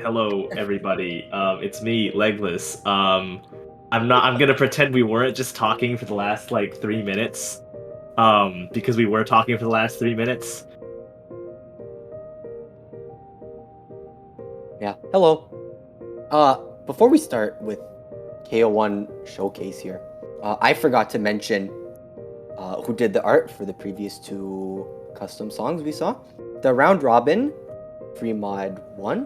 Hello, everybody. It's me, Legless. I'm gonna pretend we weren't just talking for the last like 3 minutes. Because we were talking for the last 3 minutes. Yeah, hello. Before we start with KO1 showcase here, I forgot to mention who did the art for the previous two custom songs we saw. The round robin free mod 1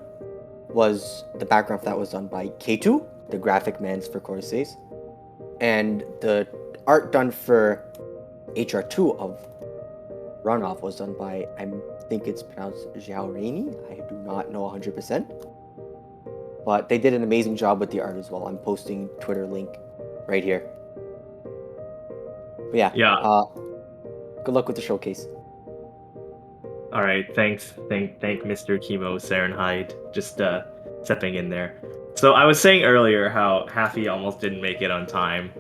was the background that was done by K2, the graphic mans for Corsace, and the art done for HR2 of Runoff was done by, I think it's pronounced Xiao Rainey. I do not know 100%. But they did an amazing job with the art as well. I'm posting Twitter link right here. But yeah. Good luck with the showcase. All right, thanks. Thank Mr. Chemo Sarenhide just stepping in there. So I was saying earlier how Haffy almost didn't make it on time,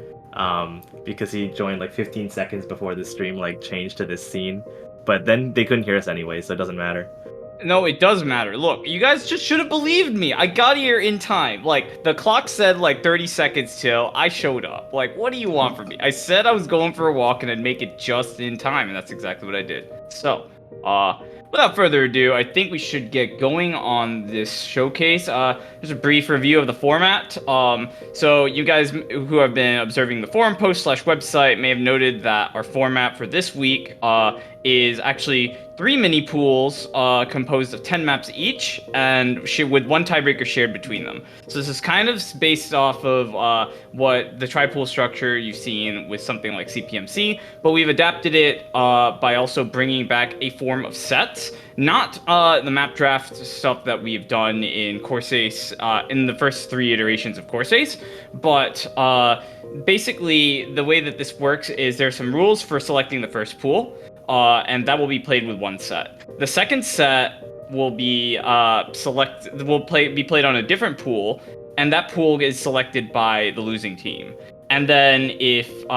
because he joined like 15 seconds before the stream like changed to this scene. But then they couldn't hear us anyway, so it doesn't matter. No, it does matter. Look, you guys just should have believed me. I got here in time. Like, the clock said like 30 seconds till I showed up. Like, what do you want from me? I said I was going for a walk and I'd make it just in time, and that's exactly what I did. So, without further ado, I think we should get going on this showcase. Just a brief review of the format. So you guys who have been observing the forum post / website may have noted that our format for this week is actually 3 mini pools composed of 10 maps each, and with one tiebreaker shared between them. So this is kind of based off of what the tri-pool structure you've seen with something like CPMC, but we've adapted it by also bringing back a form of sets. Not the map draft stuff that we've done in Corsace, in the first 3 iterations of Corsace, but basically the way that this works is there's some rules for selecting the first pool, and that will be played with one set. The second set will be be played on a different pool, and that pool is selected by the losing team. And then if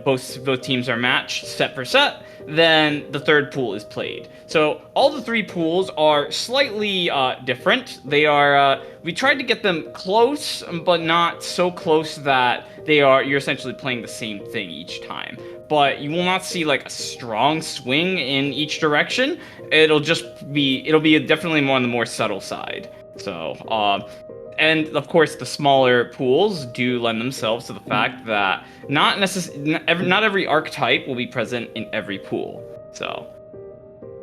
both teams are matched set for set, then the third pool is played. So all the 3 pools are slightly different. They are we tried to get them close, but not so close that you're essentially playing the same thing each time. But you will not see like a strong swing in each direction. It'll be definitely more on the more subtle side. So and of course, the smaller pools do lend themselves to the fact that not every archetype will be present in every pool. So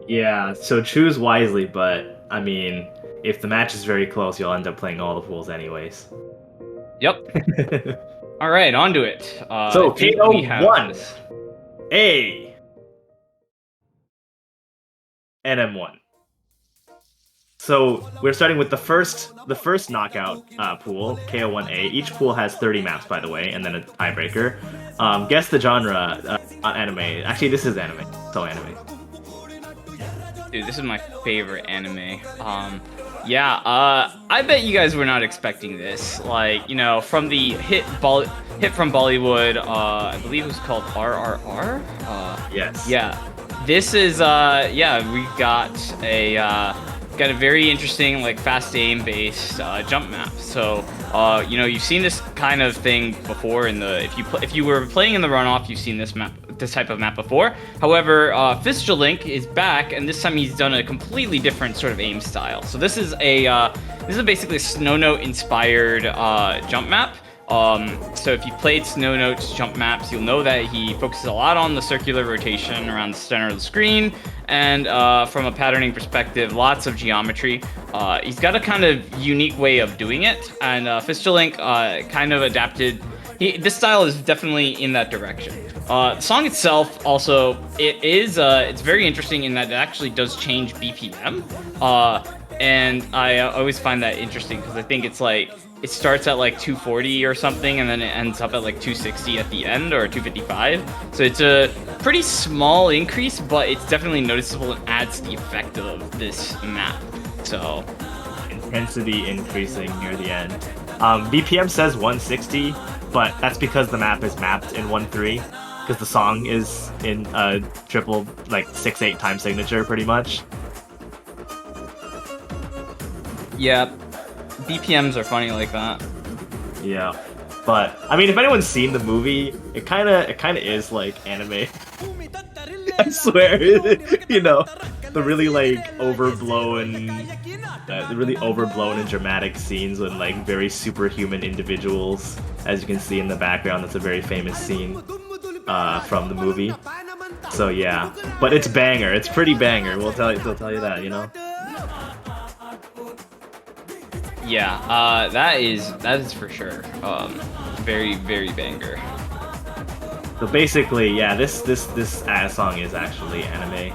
Yeah, so choose wisely, but I mean, if the match is very close, you'll end up playing all the pools anyways. Yep. All right, on to it. So KO1, A, and M1. So we're starting with the first knockout pool, KO1A. Each pool has 30 maps, by the way, and then a tiebreaker. Guess the genre. Anime. Actually, this is anime. So anime. Dude, this is my favorite anime. I bet you guys were not expecting this. Like, you know, from the hit from Bollywood, I believe it was called RRR. Yes. Yeah. This is we got a very interesting, like, fast aim based jump map. So you know, you've seen this kind of thing before in the if you were playing in the runoff, you've seen this type of map before. However, Fisjalink is back, and this time he's done a completely different sort of aim style. So this is basically a Snow Note inspired jump map. So if you played Snow Note's jump maps, you'll know that he focuses a lot on the circular rotation around the center of the screen, and from a patterning perspective, lots of geometry. He's got a kind of unique way of doing it, and Fisjalink kind of adapted. This style is definitely in that direction. The song itself also, it's very interesting in that it actually does change BPM, and I always find that interesting because I think it's like, it starts at like 240 or something, and then it ends up at like 260 at the end, or 255. So it's a pretty small increase, but it's definitely noticeable and adds the effect of this map. So intensity increasing near the end. BPM says 160, but that's because the map is mapped in 1/3, because the song is in a triple, like 6/8 time signature, pretty much. Yeah. BPMs are funny like that. Yeah, but I mean, if anyone's seen the movie, it kind of is like anime. I swear, you know, the really like overblown and dramatic scenes with like very superhuman individuals, as you can see in the background. That's a very famous scene from the movie. So yeah, but it's banger. It's pretty banger. We'll tell you that, you know. Yeah, that is for sure. Very banger. So basically, yeah, this ad song is actually anime.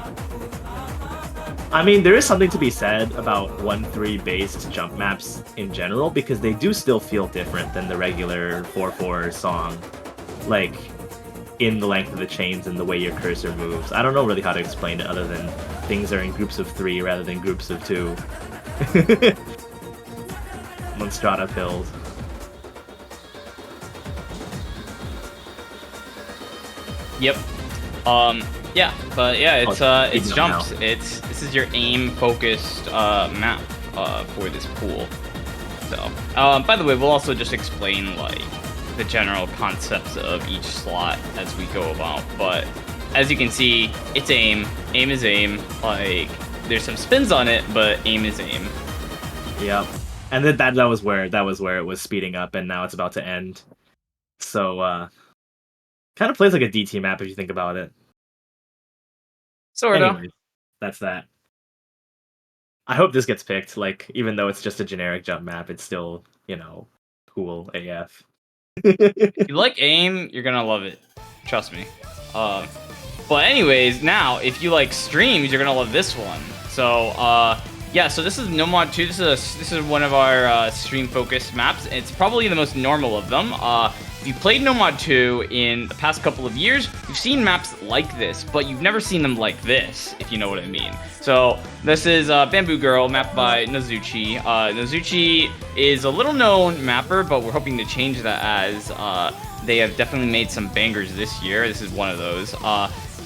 I mean, there is something to be said about 1-3 based jump maps in general, because they do still feel different than the regular 4-4 song. Like, in the length of the chains and the way your cursor moves. I don't know really how to explain it other than things are in groups of 3 rather than groups of 2. Monstrata pills. Yep. Yeah, but yeah, it's jumps. This is your aim focused map for this pool. So, by the way, we'll also just explain like the general concepts of each slot as we go about. But as you can see, it's aim. Aim is aim. Like there's some spins on it, but aim is aim. Yep. And that was where it was speeding up, and now it's about to end. So kind of plays like a DT map if you think about it. Sort of. Anyways, that's that. I hope this gets picked. Like, even though it's just a generic jump map, it's still, you know, cool AF. If you like aim, you're gonna love it. Trust me. But anyways, now if you like streams, you're gonna love this one. So yeah, so this is No Mod 2. This is one of our stream focused maps. It's probably the most normal of them. If you played No Mod 2 in the past couple of years, you've seen maps like this, but you've never seen them like this, if you know what I mean. So this is Bamboo Girl, mapped by Nozuchi. Nozuchi is a little known mapper, but we're hoping to change that as they have definitely made some bangers this year. This is one of those.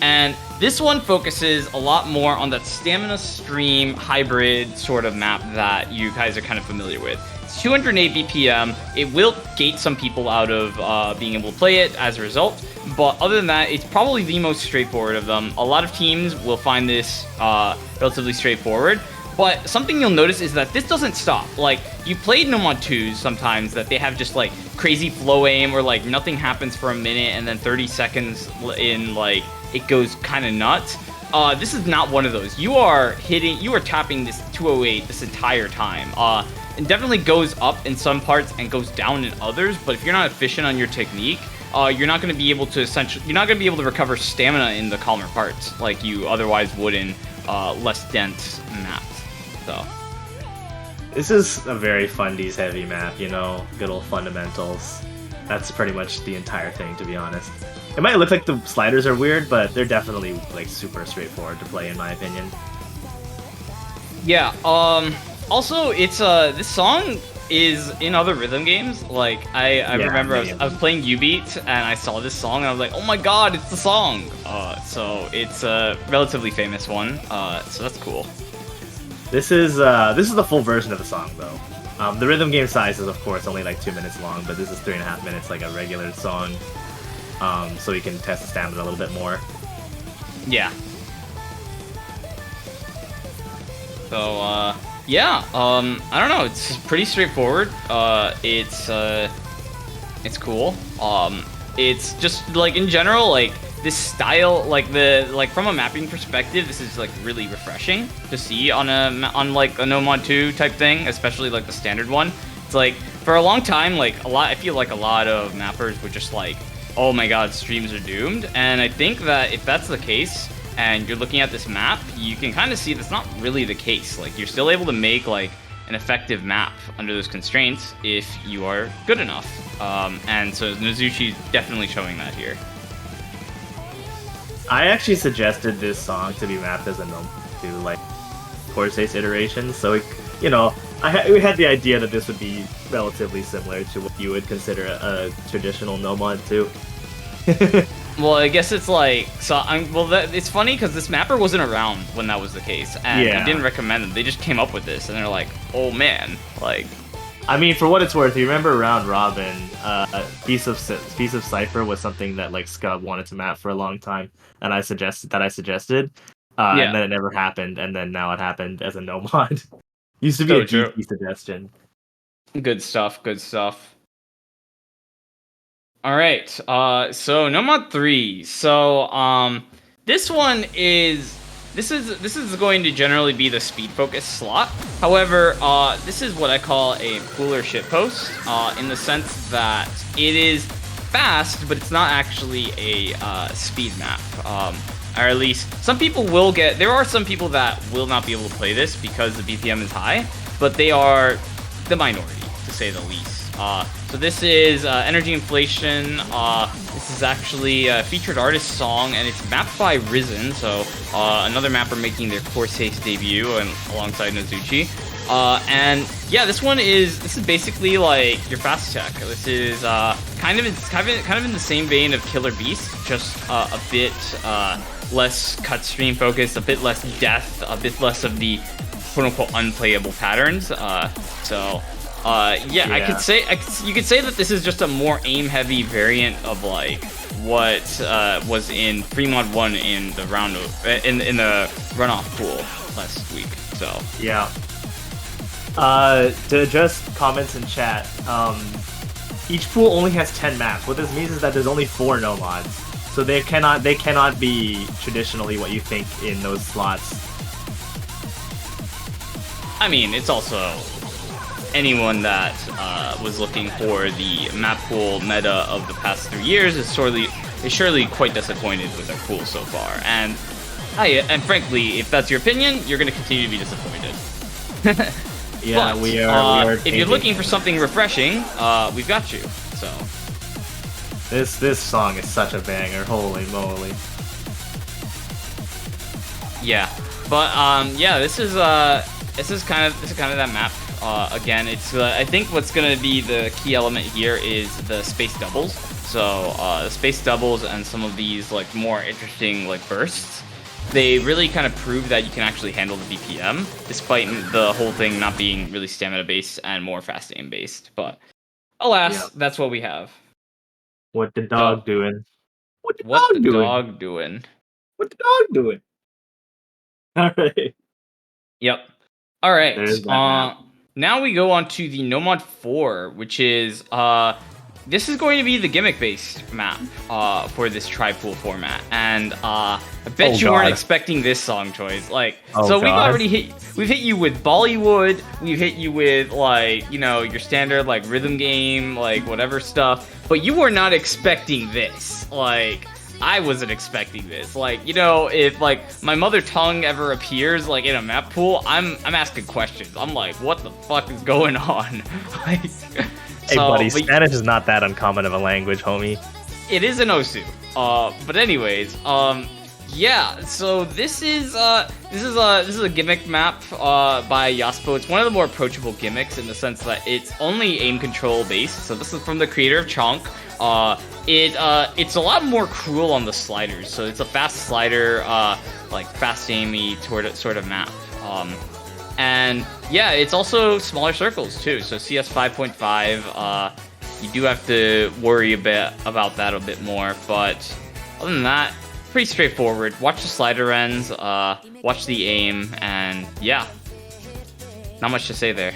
And this one focuses a lot more on that stamina stream hybrid sort of map that you guys are kind of familiar with. It's 208 BPM. It will gate some people out of being able to play it as a result. But other than that, it's probably the most straightforward of them. A lot of teams will find this relatively straightforward. But something you'll notice is that this doesn't stop. Like, you played No Mod 2s sometimes that they have just like crazy flow aim or like nothing happens for a minute and then 30 seconds in like it goes kind of nuts. This is not one of those. You are tapping this 208 this entire time. It definitely goes up in some parts and goes down in others, but if you're not efficient on your technique, you're not going to be able to recover stamina in the calmer parts like you otherwise would in less dense maps. So this is a very fundies heavy map, you know, good old fundamentals. That's pretty much the entire thing, to be honest. It might look like the sliders are weird, but they're definitely like super straightforward to play, in my opinion. Yeah. Also, it's this song is in other rhythm games. Like I remember I was playing U-Beat and I saw this song and I was like, oh my god, it's the song. So it's a relatively famous one. So that's cool. This is the full version of the song though. The rhythm game size is of course only like 2 minutes long, but this is 3.5 minutes like a regular song. So you can test the stamina a little bit more. Yeah. So yeah, I don't know. It's pretty straightforward. It's cool. It's just like in general, like this style, like from a mapping perspective, this is like really refreshing to see on like a No Mod 2 type thing, especially like the standard one. It's like for a long time, like I feel like a lot of mappers were just like, oh my god, streams are doomed. And I think that if that's the case, and you're looking at this map, you can kind of see that's not really the case. Like, you're still able to make, like, an effective map under those constraints if you are good enough. And so Nozuchi's definitely showing that here. I actually suggested this song to be mapped as a to, like, Corsace iteration, so, you know, we had the idea that this would be relatively similar to what you would consider a traditional No Mod 2. Well, I guess it's like, so it's funny because this mapper wasn't around when that was the case, and they didn't recommend them. They just came up with this, and they're like, oh man, like, I mean, for what it's worth, you remember Round Robin, Piece of Cipher was something that like Scub wanted to map for a long time, and I suggested, Yeah. and then it never happened, and then now it happened as a no mod. Used to be So a true. DT suggestion. Good stuff. Good stuff. All right. So Nomad 3. So this one is this is going to generally be the speed focus slot. However, this is what I call a cooler shitpost, in the sense that it is fast, but it's not actually a speed map. Or at least some people will get. There are some people that will not be able to play this because the BPM is high, but they are the minority, to say the least. So this is Energy Inflation. This is actually a featured artist song, and it's mapped by Risen, so another mapper making their Corsace debut and alongside Nozuchi. And yeah, this is basically like your fast tech. This is kind of in the same vein of Killer Beast, just a bit less cut stream focused, a bit less death, a bit less of the quote unquote unplayable patterns. I could say you could say that this is just a more aim heavy variant of like what was in Fremont 1 in the round of, in the runoff pool last week. So yeah. To address comments in chat, each pool only has 10 maps. What this means is that there's only 4 no mods, so they cannot be traditionally what you think in those slots. I mean, it's also anyone that was looking for the MAPPOOL meta of the past 3 years is surely quite disappointed with their pool so far. And frankly, if that's your opinion, you're going to continue to be disappointed. Yeah, but, we are. If you're looking for something refreshing, we've got you. So this song is such a banger. Holy moly! Yeah, but yeah, this is kind of that map. Again, it's I think what's gonna be the key element here is the space doubles. So the space doubles and some of these like more interesting like bursts, they really kind of prove that you can actually handle the BPM, despite the whole thing not being really stamina based and more fast aim based. But alas, that's what we have. What the dog doing? What the dog doing? What the dog doing? All right. Yep. All right. There's that map. Now we go on to the Nomad 4, which is this is going to be the gimmick-based map for this tri-pool format, and I bet you weren't expecting this song choice. Like, we've hit you with Bollywood, we've hit you with like your standard like rhythm game, like whatever stuff, but you were not expecting this. Like, I wasn't expecting this. Like, if like my mother tongue ever appears like in a map pool, I'm asking questions. I'm like, what the fuck is going on? Like, hey buddy, Spanish is not that uncommon of a language, homie. It is an Osu. But anyways, yeah. So this is a gimmick map by Yaspo. It's one of the more approachable gimmicks in the sense that it's only aim control based. So this is from the creator of Chonk. It's a lot more cruel on the sliders. So it's a fast slider, like fast aimy sort of map. And yeah, it's also smaller circles too. So CS 5.5, you do have to worry a bit about that a bit more. But other than that, pretty straightforward. Watch the slider ends, watch the aim, and yeah, not much to say there.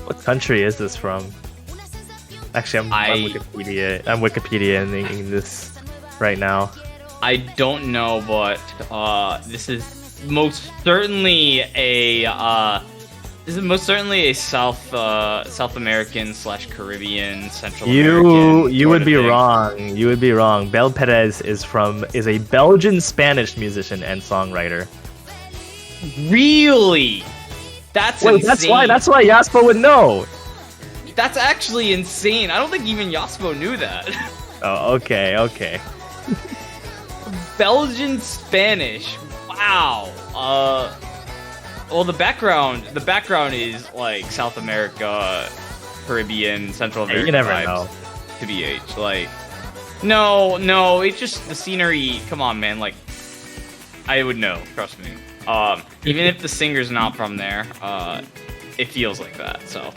What country is this from? Actually, I'm Wikipedia-ing this right now. I don't know, but this is most certainly a South American / Caribbean, Central American. You would be wrong. You would be wrong. Bel Perez is a Belgian Spanish musician and songwriter. Really? That's insane. That's why Yaspo would know. That's actually insane. I don't think even Yaspo knew that. Oh, okay. Belgian Spanish. Wow. Well, the background is like South America, Caribbean, Central America. Hey, you never know. To BH, like, no, it's just the scenery. Come on, man. Like, I would know. Trust me. Even if the singer's not from there, it feels like that. So,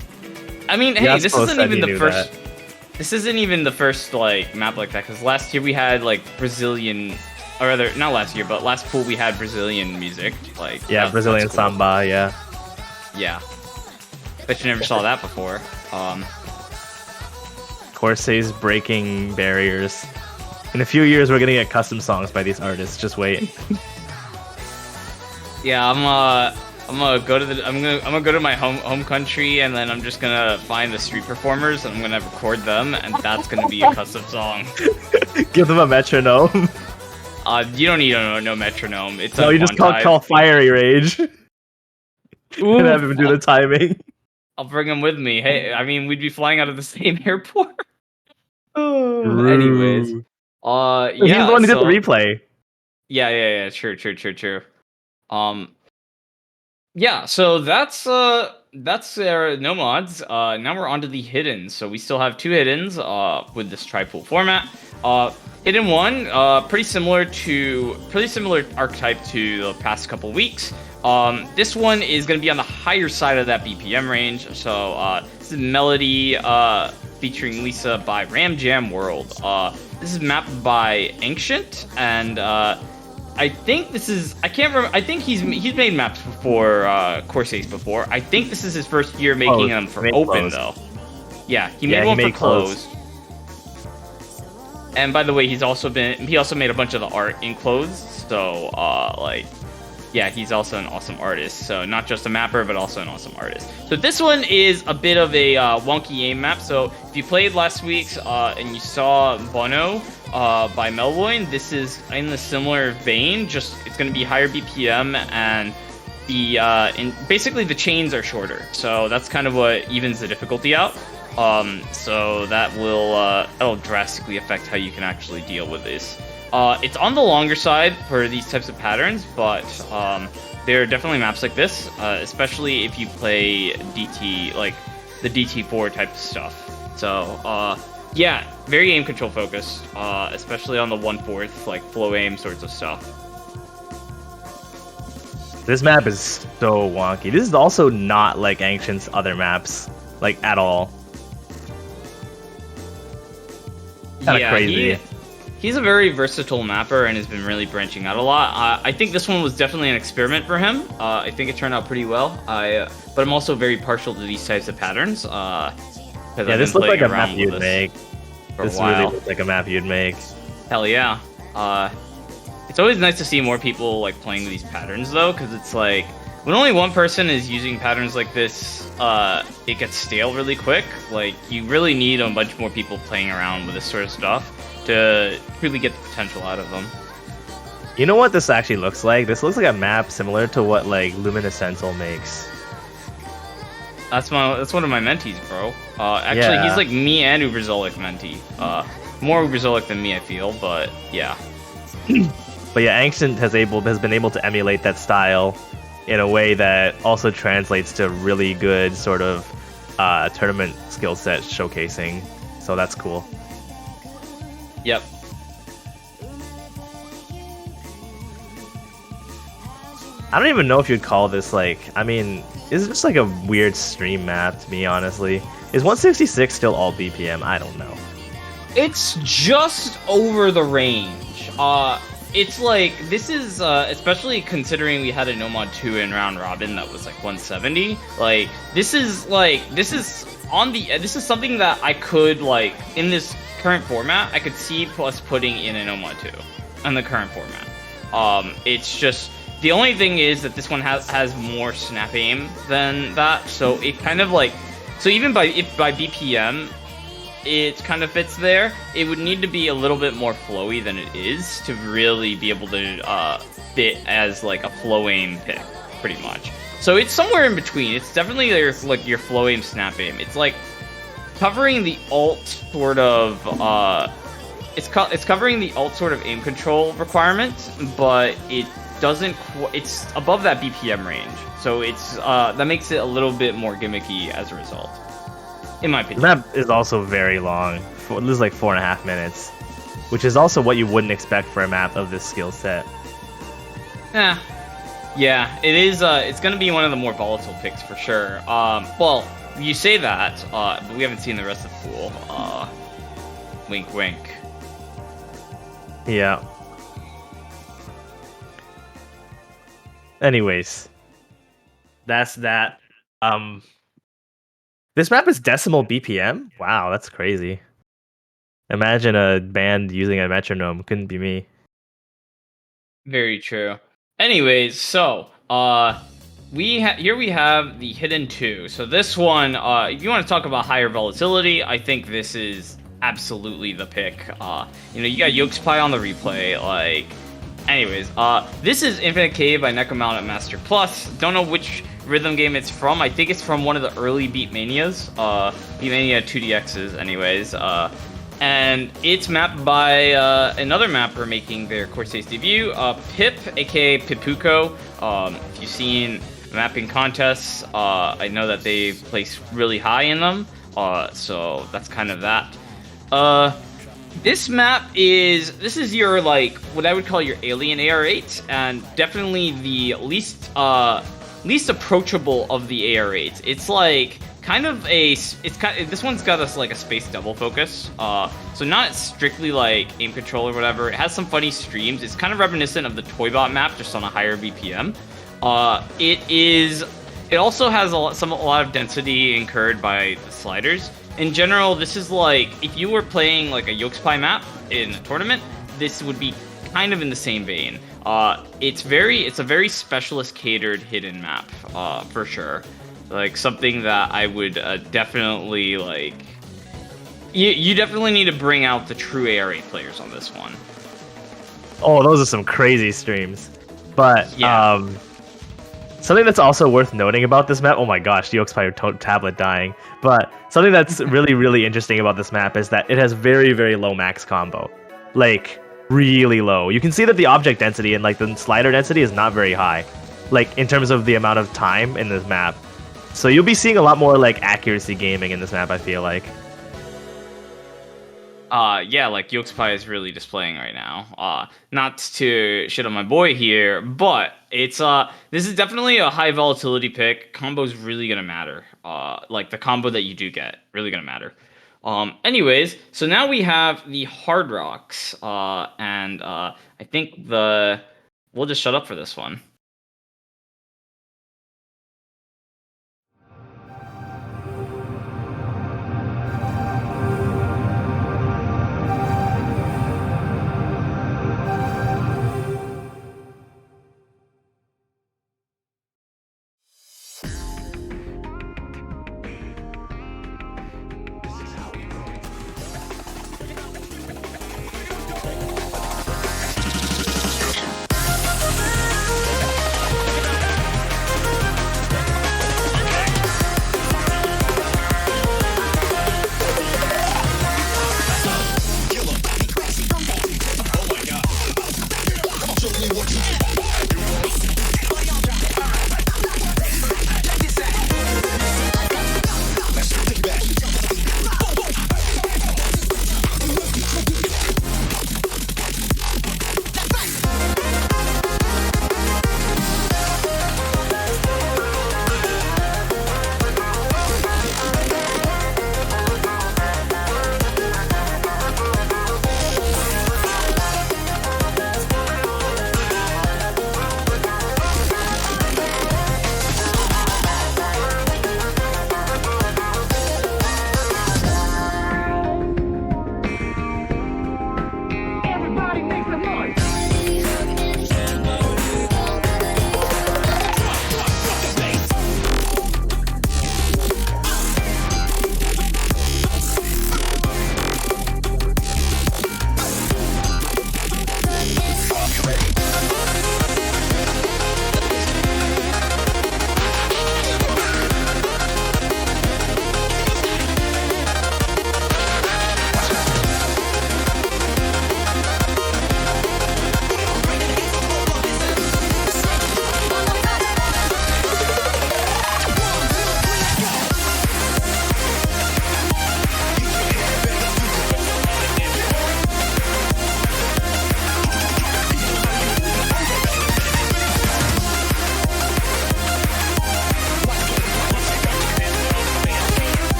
I mean, Yeah, hey, this Spo isn't said even he the knew first. that. This isn't even the first like map like that, because last year we had like Brazilian, or rather not last year, but last pool we had Brazilian music. Like Brazilian that's cool. samba. Yeah. Yeah, bet you never saw that before. Corsace breaking barriers. In a few years, we're gonna get custom songs by these artists. Just wait. Yeah, I'm gonna go to my home country, and then I'm just gonna find the street performers, and I'm gonna record them, and that's gonna be a custom song. Give them a metronome. You don't need no metronome. It's No, a you just one-time. call Fiery Rage. And have him do the timing. I'll bring him with me. Hey, I mean, we'd be flying out of the same airport. Anyways, Anyways, he's yeah. the one who did so, the replay. Yeah. True. Yeah. So that's no mods. Now we're on to the hidden. So we still have 2 hiddens. With this tri-pool format. Hidden 1. Pretty similar archetype to the past couple weeks. This one is going to be on the higher side of that BPM range. So this is Melody featuring Lisa by Ram Jam World. This is mapped by Ancient, and I think this is, I can't remember, I think he's made maps for Corsace before. I think this is his first year making them for Open, though. Yeah, he made one for Closed. And by the way, he also made a bunch of the art in Closed, so yeah, he's also an awesome artist. So not just a mapper, but also an awesome artist. So this one is a bit of a wonky aim map. So if you played last week's and you saw Bono by Melvoin, this is in the similar vein. Just it's going to be higher BPM, and basically the chains are shorter. So that's kind of what evens the difficulty out. So that'll drastically affect how you can actually deal with this. It's on the longer side for these types of patterns, but there are definitely maps like this, especially if you play DT, like the DT4 type of stuff. So, yeah, very aim control focused, especially on the 1/4, like flow aim sorts of stuff. This map is so wonky. This is also not like Ancient's other maps, like at all. Kind of crazy. He's a very versatile mapper and has been really branching out a lot. I think this one was definitely an experiment for him. I think it turned out pretty well. But I'm also very partial to these types of patterns. Yeah, this looks like a map you'd make. This really looks like a map you'd make. Hell yeah. It's always nice to see more people like playing these patterns though, because it's like when only one person is using patterns like this, it gets stale really quick. Like you really need a bunch more people playing around with this sort of stuff to really get the potential out of them. You know what this actually looks like? This looks like a map similar to what like Luminescental makes. That's one of my mentees, bro. Actually, he's like me and Uberzolic mentee. More Uberzolic than me, I feel, but yeah. But yeah, Ancient has been able to emulate that style in a way that also translates to really good sort of tournament skill set showcasing. So that's cool. Yep. I don't even know if you'd call this like, I mean, it's just like a weird stream map to me, honestly. Is 166 still all BPM? I don't know. It's just over the range. It's like, this is, especially considering we had a No Mod 2 in round robin that was like 170. Like, this is something that I could, like, in this current format, I could see us putting in a No Mod 2 in the current format. It's just, the only thing is that this one has more snap aim than that, so it kind of like, so even by BPM, it kind of fits there. It would need to be a little bit more flowy than it is to really be able to fit as like a flow aim pick, pretty much. So it's somewhere in between. It's definitely your flow aim snap aim. It's like covering the alt sort of it's covering the alt sort of aim control requirement, but it doesn't. It's above that BPM range, so it's that makes it a little bit more gimmicky as a result, in my opinion. The map is also very long. This is like 4.5 minutes, which is also what you wouldn't expect for a map of this skill set. Yeah, it is. It's gonna be one of the more volatile picks for sure. Well, you say that, but we haven't seen the rest of the pool. Wink, wink. Yeah. Anyways, that's that. This map is decimal BPM. Wow, that's crazy. Imagine a band using a metronome. Couldn't be me. Very true. Anyways, so here we have the Hidden 2. So this one, if you want to talk about higher volatility, I think this is absolutely the pick. You got Yolkspie on the replay. Like, anyways, this is Infinite Cave by Necromount at Master Plus. Don't know which rhythm game it's from. I think it's from one of the early Beatmanias. Beatmania 2DXs, anyways. And it's mapped by another mapper making their Corsace debut, Pip, aka Pipuko. If you've seen mapping contests, I know that they place really high in them. So that's kind of that. This map this is your, like, what I would call your alien AR8, and definitely the least approachable of the AR8s. It's like this one's got a space double focus, so not strictly like aim control or whatever. It has some funny streams. It's kind of reminiscent of the Toybot map, just on a higher BPM. It also has a lot of density incurred by the sliders. In general, this is like, if you were playing like a Yolkspie map in a tournament, this would be kind of in the same vein. It's a very specialist catered hidden map, for sure. Like, something that I would definitely, like... You definitely need to bring out the true AR8 players on this one. Oh, those are some crazy streams. But, yeah. Something that's also worth noting about this map... Oh my gosh, the Yolkspie tablet dying. But something that's really, really interesting about this map is that it has very, very low max combo. Like, really low. You can see that the object density and, like, the slider density is not very high. Like, in terms of the amount of time in this map. So you'll be seeing a lot more, like, accuracy gaming in this map, I feel like. Yeah, like, Yolkspie is really displaying right now. Not to shit on my boy here, but this is definitely a high volatility pick. Combo's really gonna matter. Like, the combo that you do get, really gonna matter. Anyways, so now we have the Hard Rocks, and I think we'll just shut up for this one.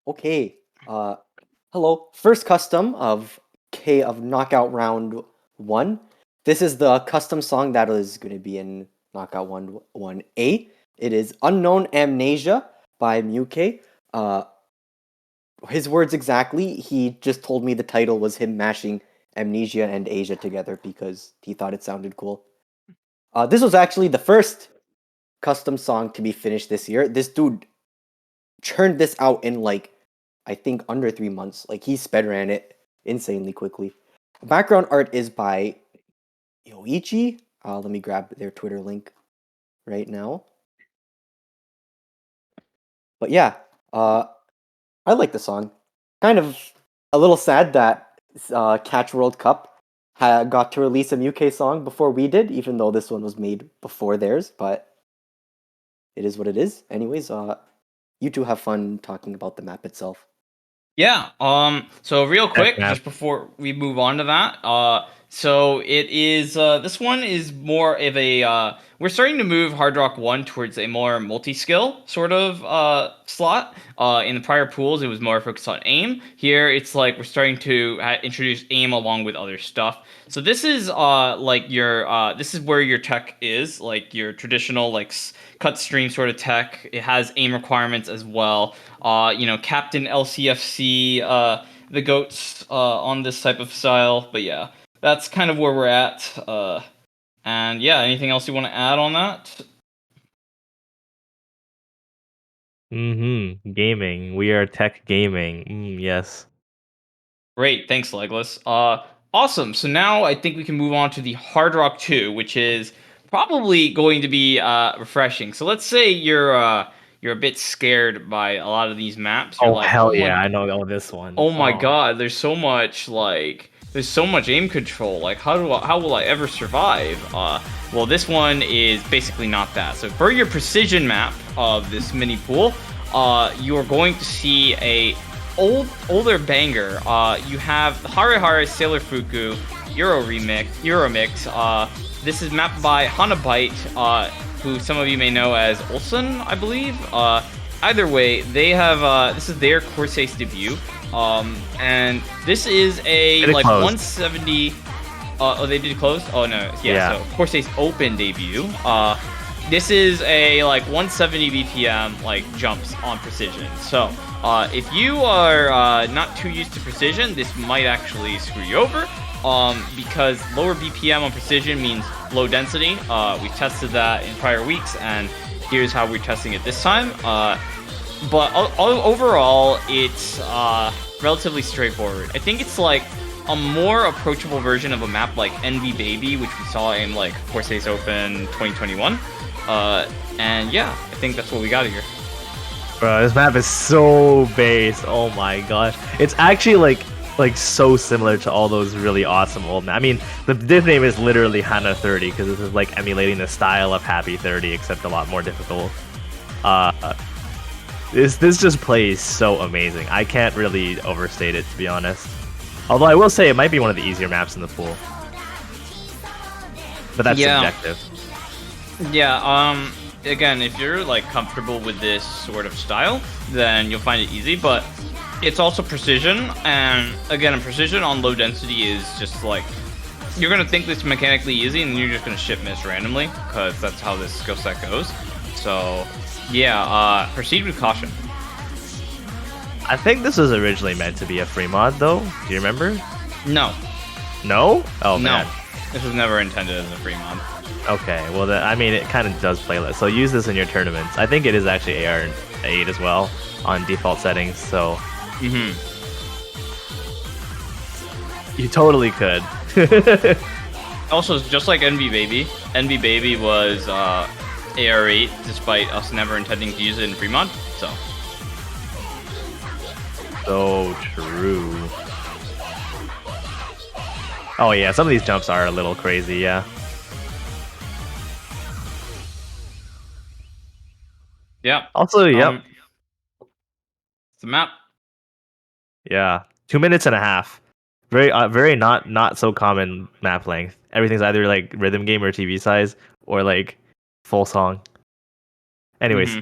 Okay. Hello. First custom of Knockout Round 1. This is the custom song that is going to be in Knockout 1A. It is Unknown Amnesia by Muke. His words exactly, he just told me the title was him mashing Amnesia and Asia together because he thought it sounded cool. This was actually the first custom song to be finished this year. This dude churned this out in like, I think under 3 months. Like he sped ran it insanely quickly. Background art is by Yoichi. Let me grab their Twitter link right now. But yeah, I like the song. Kind of a little sad that Catch World Cup got to release a UK song before we did, even though this one was made before theirs. But it is what it is. Anyways, you two have fun talking about the map itself. Yeah. So real quick, map. just before we move on to that, so it is. This one is more of a. We're starting to move Hard Rock 1 towards a more multi-skill sort of slot. In the prior pools, it was more focused on aim. Here, it's like we're starting to introduce aim along with other stuff. So this is like your. This is where your tech is, like your traditional like cut stream sort of tech. It has aim requirements as well. Captain LCFC, the goats on this type of style. But yeah, that's kind of where we're at. And yeah, anything else you want to add on that? Gaming. We are tech gaming. Yes. Great, thanks, Legless. Awesome. So now I think we can move on to the Hard Rock 2, which is probably going to be refreshing. So let's say you're a bit scared by a lot of these maps. You're Oh like, hell yeah! I know this one. oh my god, there's so much aim control. Like how will I ever survive? Well, this one is basically not that. So for your precision map of this mini pool, you are going to see a older banger. You have Hare Hare Sailor Fuku Euromix. This is mapped by Hanabite, who some of you may know as Olsen, I believe. Either way, they have this is their Corsace debut, and this is a like closed. 170. Oh, they did close. Oh no, yeah. So Corsace Open debut. This is a like 170 BPM like jumps on precision. So if you are not too used to precision, this might actually screw you over. Because lower BPM on precision means low density. We tested that in prior weeks, and here's how we're testing it this time. But overall, it's relatively straightforward. I think it's like a more approachable version of a map like Envy Baby, which we saw in like Corsace Open 2021. And yeah, I think that's what we got here. Bro, this map is so base. Oh my gosh. It's actually like so similar to all those really awesome old maps. I mean, the div name is literally Hana 30 because this is like emulating the style of Happy 30, except a lot more difficult. This just plays so amazing. I can't really overstate it, to be honest. Although I will say it might be one of the easier maps in the pool. But that's subjective. Yeah, again, if you're like comfortable with this sort of style, then you'll find it easy, but it's also precision, and again, precision on low density is just like, you're gonna think this mechanically easy, and you're just gonna ship miss randomly, because that's how this skill set goes. So, yeah, proceed with caution. I think this was originally meant to be a free mod, though. Do you remember? No. No? Oh, man. No. This was never intended as a free mod. Okay, well, I mean, it kind of does play less. So use this in your tournaments. I think it is actually AR 8 as well on default settings, so... You totally could. Also, just like Envy Baby was AR8, despite us never intending to use it in free mod, so... So true. Oh yeah, some of these jumps are a little crazy, yeah. Yeah. Also, yep. It's a map. Yeah, 2 minutes and a half. Very not so common map length. Everything's either like rhythm game or TV size, or like full song. Anyways,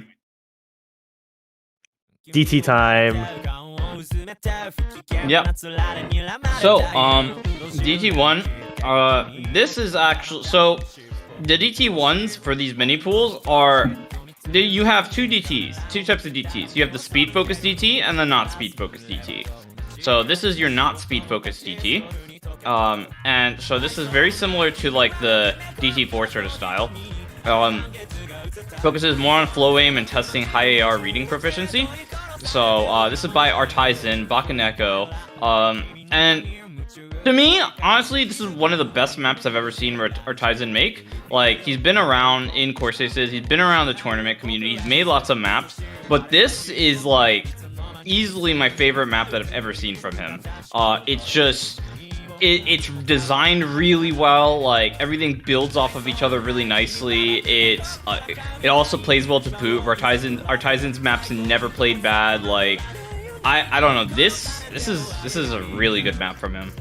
DT time. Yeah. So, DT1, this is actually, so the DT1s for these mini pools are, you have two types of DTs. You have the speed focused DT and the not speed focused DT. So this is your not speed focused DT. And so this is very similar to like the DT4 sort of style. Focuses more on flow aim and testing high AR reading proficiency. So this is by Artisan, Bakaneko, and to me, honestly, this is one of the best maps I've ever seen Artisan make. Like, he's been around in Corsaces, he's been around the tournament community, he's made lots of maps, but this is like easily my favorite map that I've ever seen from him. It's just, it's designed really well. Like, everything builds off of each other really nicely. It also plays well to boot. Artisan's maps never played bad. Like, I don't know. This is a really good map from him.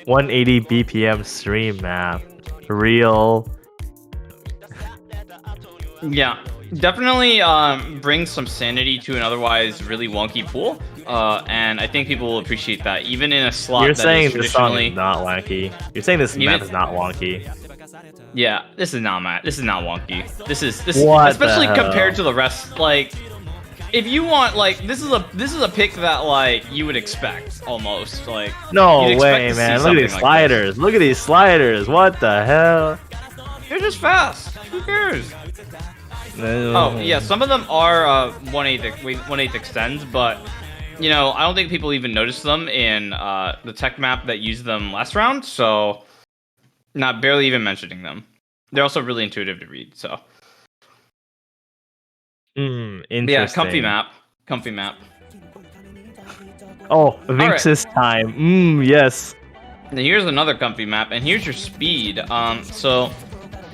180 BPM stream map, real. Yeah, definitely brings some sanity to an otherwise really wonky pool. And I think people will appreciate that, even in a slot. You're that saying is this song traditionally is not wonky. You're saying this map is not wonky. Yeah, this is not wonky. This is What especially the hell? compared to the rest. Like, if you want, like, this is a pick that like you would expect almost. Like, No you'd expect way, to see man! Look at something these like sliders. Look at these sliders. What the hell? this. They're just fast. Who cares? Oh yeah, some of them are 1/8 extends, but you know, I don't think people even noticed them in the tech map that used them last round, so not barely even mentioning them. They're also really intuitive to read, so Interesting. yeah, comfy map. Oh, Vinx's time. Yes. Now here's another comfy map, and here's your speed. So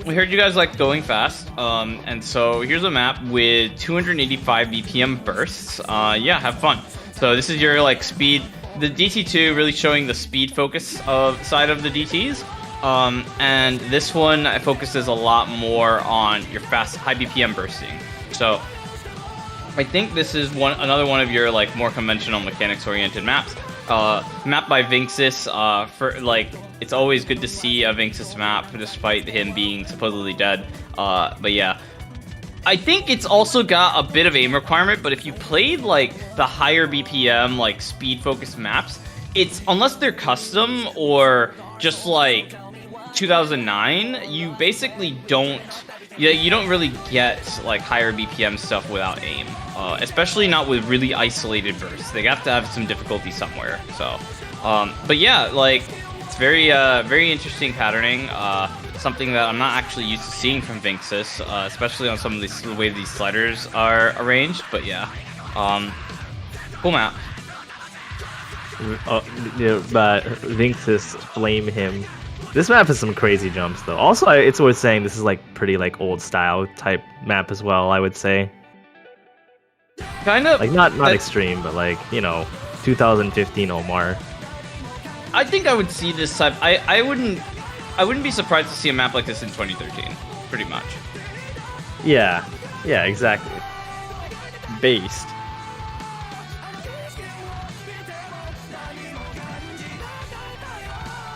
we heard you guys like going fast, and so here's a map with 285 BPM bursts. Yeah, have fun. So this is your like speed. The DT2 really showing the speed focus side of the DTs, and this one focuses a lot more on your fast, high BPM bursting. So I think this is another one of your like more conventional mechanics-oriented maps. Mapped by Vinxis. For like, it's always good to see a Vinxis map, despite him being supposedly dead. But yeah, I think it's also got a bit of aim requirement. But if you played like the higher BPM, like speed-focused maps, it's unless they're custom or just like 2009, you basically don't. Yeah, you don't really get like higher BPM stuff without aim, especially not with really isolated bursts. They have to have some difficulty somewhere. So, but yeah, like it's very interesting patterning. Something that I'm not actually used to seeing from Vinxis, especially on some of the way these sliders are arranged. But yeah, cool map. But Vinxis flame him. This map has some crazy jumps though. Also, it's worth saying this is like pretty like old style type map as well. I would say, kind of like not extreme, but like, you know, 2015 Omar. I think I would see this type. I wouldn't be surprised to see a map like this in 2013. Pretty much. Yeah, exactly. Based.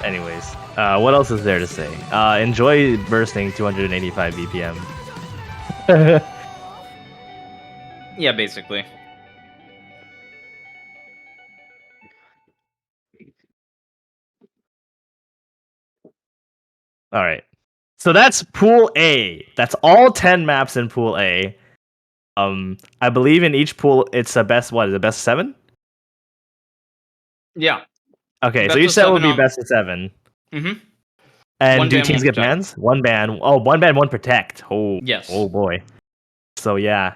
Anyways, what else is there to say? Enjoy bursting 285 BPM. Yeah, basically. All right. So that's Pool A. That's all 10 maps in Pool A. I believe in each pool it's a best, what is it, best 7? Yeah. Okay, Best so each of set will 7 be best of 7. Mm-hmm. And One do ban, teams one get protect. bans? One ban. Oh, one ban, one protect. Oh, Yes. Oh boy. So yeah,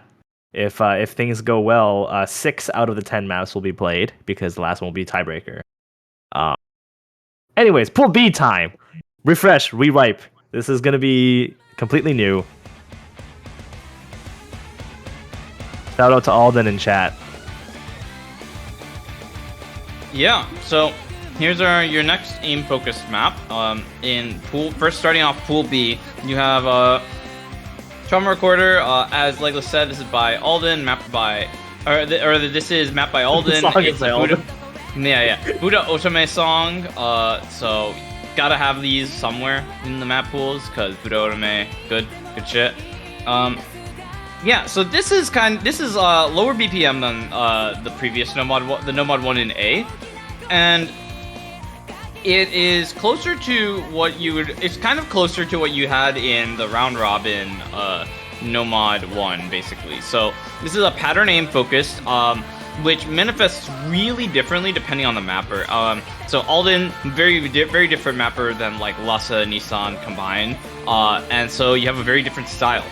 if things go well, 6 out of the 10 maps will be played because the last one will be tiebreaker. Anyways, Pool B time. Refresh, rewipe. This is gonna be completely new. Shout out to Alden in chat. Yeah. So here's your next aim focused map. In pool, first starting off Pool B, you have Trauma Recorder. As Legolas said, this is by Alden, mapped by This is mapped by Alden. The song is It's by a Alden. Buddha Otome song. So gotta have these somewhere in the map pools because Buddha Otome, good shit. Yeah, so this is lower BPM than the previous the Nomad one in A, and it is closer to what you would. It's kind of closer to what you had in the round robin Nomad one, basically. So this is a pattern aim focused, which manifests really differently depending on the mapper. So Alden, very different mapper than like Lhasa and Nissan combined, and so you have a very different style.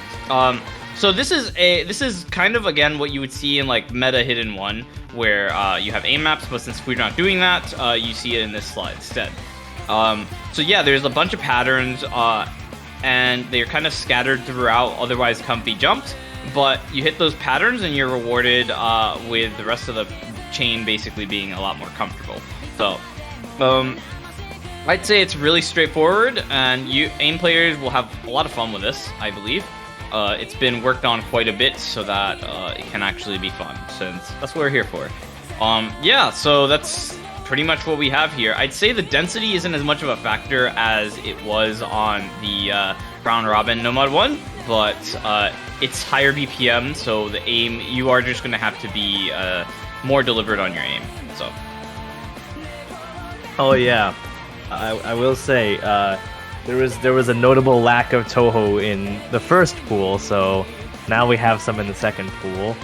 So this is kind of again what you would see in like meta hidden one, where you have aim maps, but since we're not doing that, you see it in this slide instead. So yeah, there's a bunch of patterns, and they're kind of scattered throughout, otherwise comfy jumps. But you hit those patterns, and you're rewarded with the rest of the chain basically being a lot more comfortable. So I'd say it's really straightforward, and aim players will have a lot of fun with this, I believe. It's been worked on quite a bit so that it can actually be fun, since that's what we're here for. Yeah, so that's pretty much what we have here. I'd say the density isn't as much of a factor as it was on the round robin Nomad 1, but it's higher BPM, so the aim, you are just going to have to be more deliberate on your aim. So. Oh yeah, I will say there was a notable lack of Toho in the first pool, so now we have some in the second pool.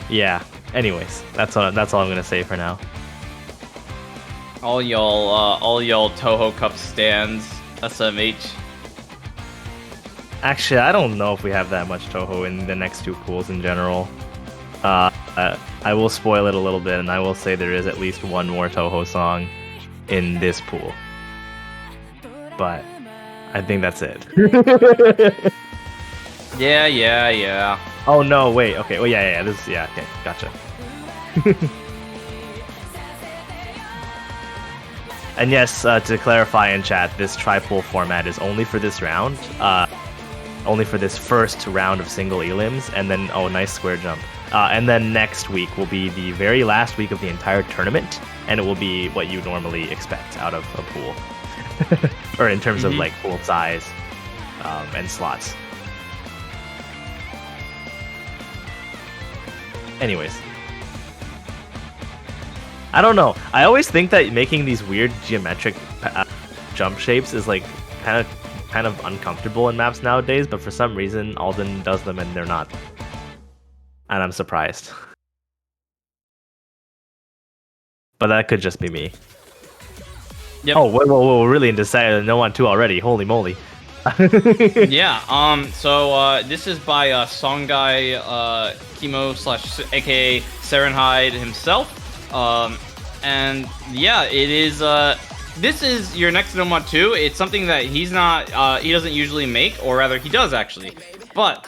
Yeah. Anyways, that's all I'm gonna say for now. All y'all Toho Cup stands, SMH. Actually, I don't know if we have that much Toho in the next two pools in general. I will spoil it a little bit, and I will say there is at least one more Toho song in this pool. But I think that's it. Yeah. Oh no, wait, okay. Oh yeah, okay, gotcha. And yes, to clarify in chat, this tri-pool format is only for this round. Only for this first round of single elims, and then, oh, nice square jump. And then next week will be the very last week of the entire tournament, and it will be what you normally expect out of a pool. Or in terms of like pool size and slots. Anyways. I don't know. I always think that making these weird geometric jump shapes is like kind of uncomfortable in maps nowadays, but for some reason Alden does them and they're not. And I'm surprised. But that could just be me. Yep. Oh, we're really into No 1 2 already. Holy moly. Yeah, so this is by song guy Kimo / aka Serenhide himself. And yeah, it is this is your next Nomad 2. It's something that he doesn't usually make, or rather he does actually. But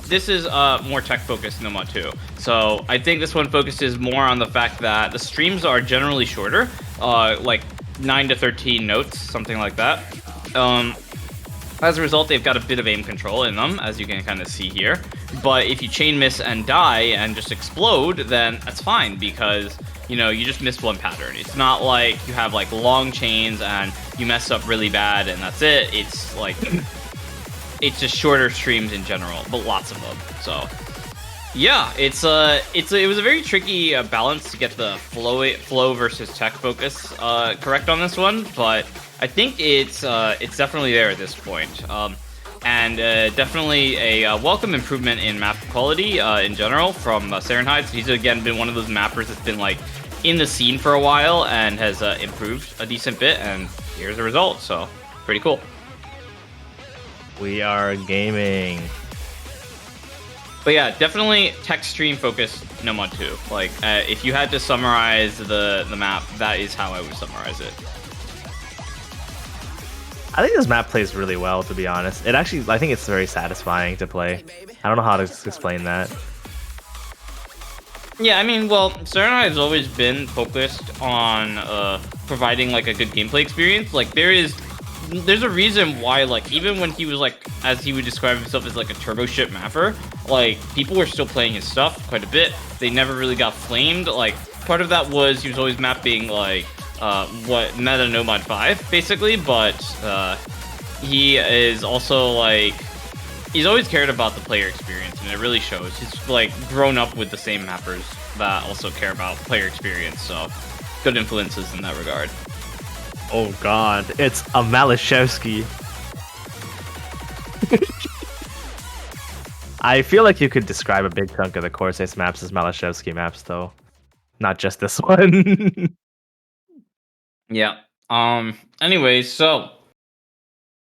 this is more tech focused Nomad 2. So I think this one focuses more on the fact that the streams are generally shorter, like 9 to 13 notes, something like that. As a result, they've got a bit of aim control in them, as you can kind of see here. But if you chain miss and die and just explode, then that's fine, because, you know, you just missed one pattern. It's not like you have, like, long chains and you mess up really bad and that's it. It's, like, it's just shorter streams in general, but lots of them. So, yeah, it was a very tricky balance to get the flow versus tech focus correct on this one, but I think it's definitely there at this point, and definitely a welcome improvement in map quality in general from Serenhide. So he's again been one of those mappers that's been like in the scene for a while and has improved a decent bit, and here's the result. So pretty cool. We are gaming. But yeah, definitely tech stream focused Nomad 2. Like if you had to summarize the map, that is how I would summarize it. I think this map plays really well, to be honest. I think it's very satisfying to play. I don't know how to explain that. Yeah, I mean, well, Serenade has always been focused on providing like a good gameplay experience. Like there is there's a reason why, like, even when he was like, as he would describe himself as like a turbo ship mapper, like people were still playing his stuff quite a bit. They never really got flamed. Like part of that was he was always mapping like what meta Nomad 5 basically, but he is also like he's always cared about the player experience, and it really shows. He's like grown up with the same mappers that also care about player experience, so good influences in that regard. Oh god, it's a Malashevsky. I feel like you could describe a big chunk of the Corsace maps as Malashevsky maps, though. Not just this one. Yeah. Anyway, so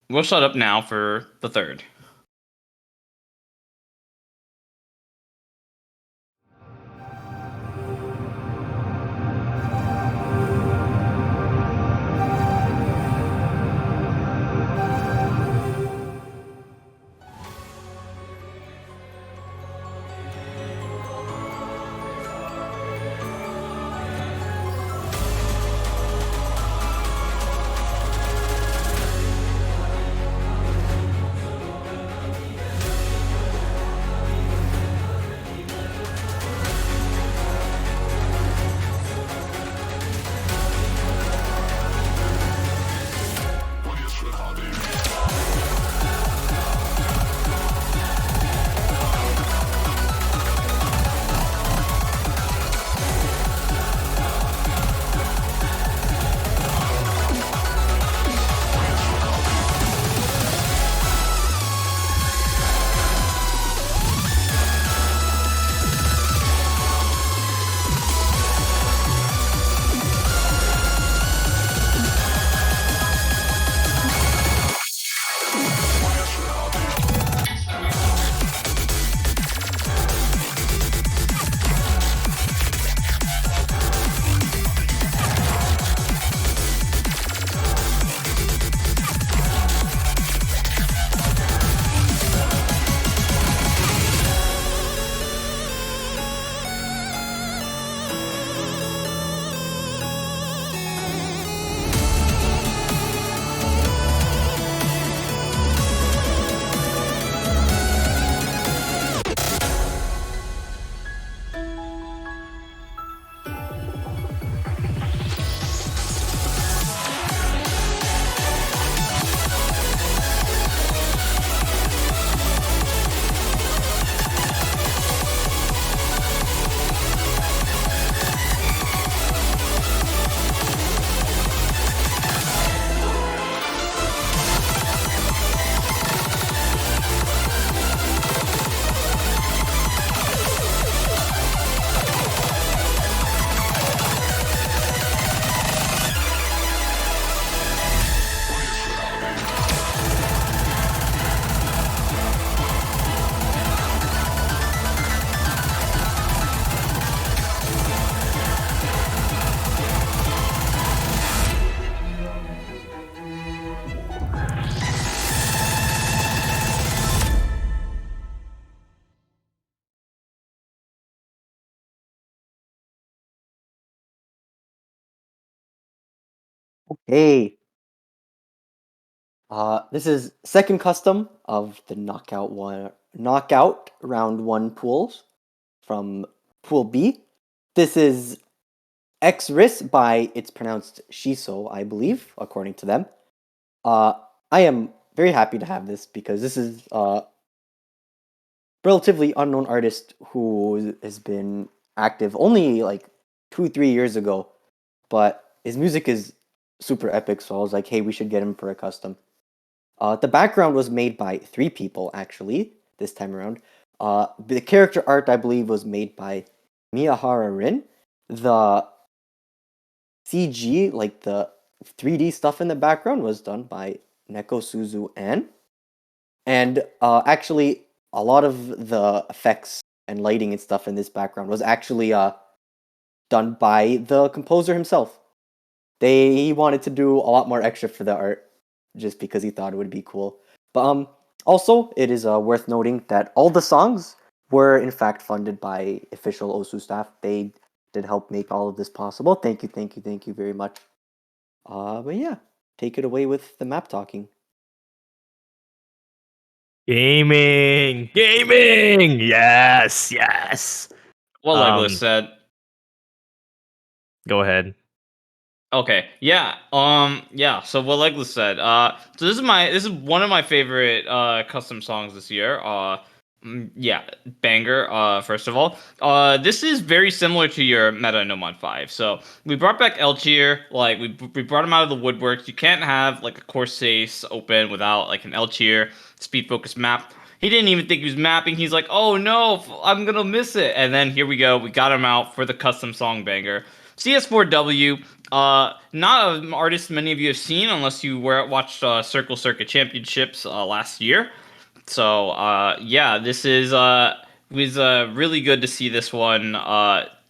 we'll shut up now for the third. Hey, this is second custom of the knockout round one pools from Pool B. This is X Ris by it's pronounced Shiso, I believe, according to them. I am very happy to have this because this is relatively unknown artist who has been active only like 2-3 years ago, but his music is super epic. So I was like, hey, we should get him for a custom. The background was made by 3 people actually this time around. The character art, I believe, was made by Miyahara Rin. The CG, like the 3D stuff in the background, was done by Neko Suzu An. And actually, a lot of the effects and lighting and stuff in this background was actually done by the composer himself. He wanted to do a lot more extra for the art just because he thought it would be cool. But also, it is worth noting that all the songs were in fact funded by official OSU staff. They did help make all of this possible. Thank you very much. But yeah, take it away with the map talking. Gaming! Gaming! Yes, yes. What Legolas said. Go ahead. Okay. Yeah. Yeah. So what Legolas said. So this is one of my favorite custom songs this year. Yeah, banger. First of all, this is very similar to your Meta No Mod 5. So we brought back Elchier. Like we brought him out of the woodworks. You can't have like a Corsace Open without like an Elchier speed focus map. He didn't even think he was mapping. He's like, oh no, I'm gonna miss it. And then here we go. We got him out for the custom song banger. CS4W, not an artist many of you have seen unless you watched Circle Circuit Championships last year. So yeah, this is was really good to see this one.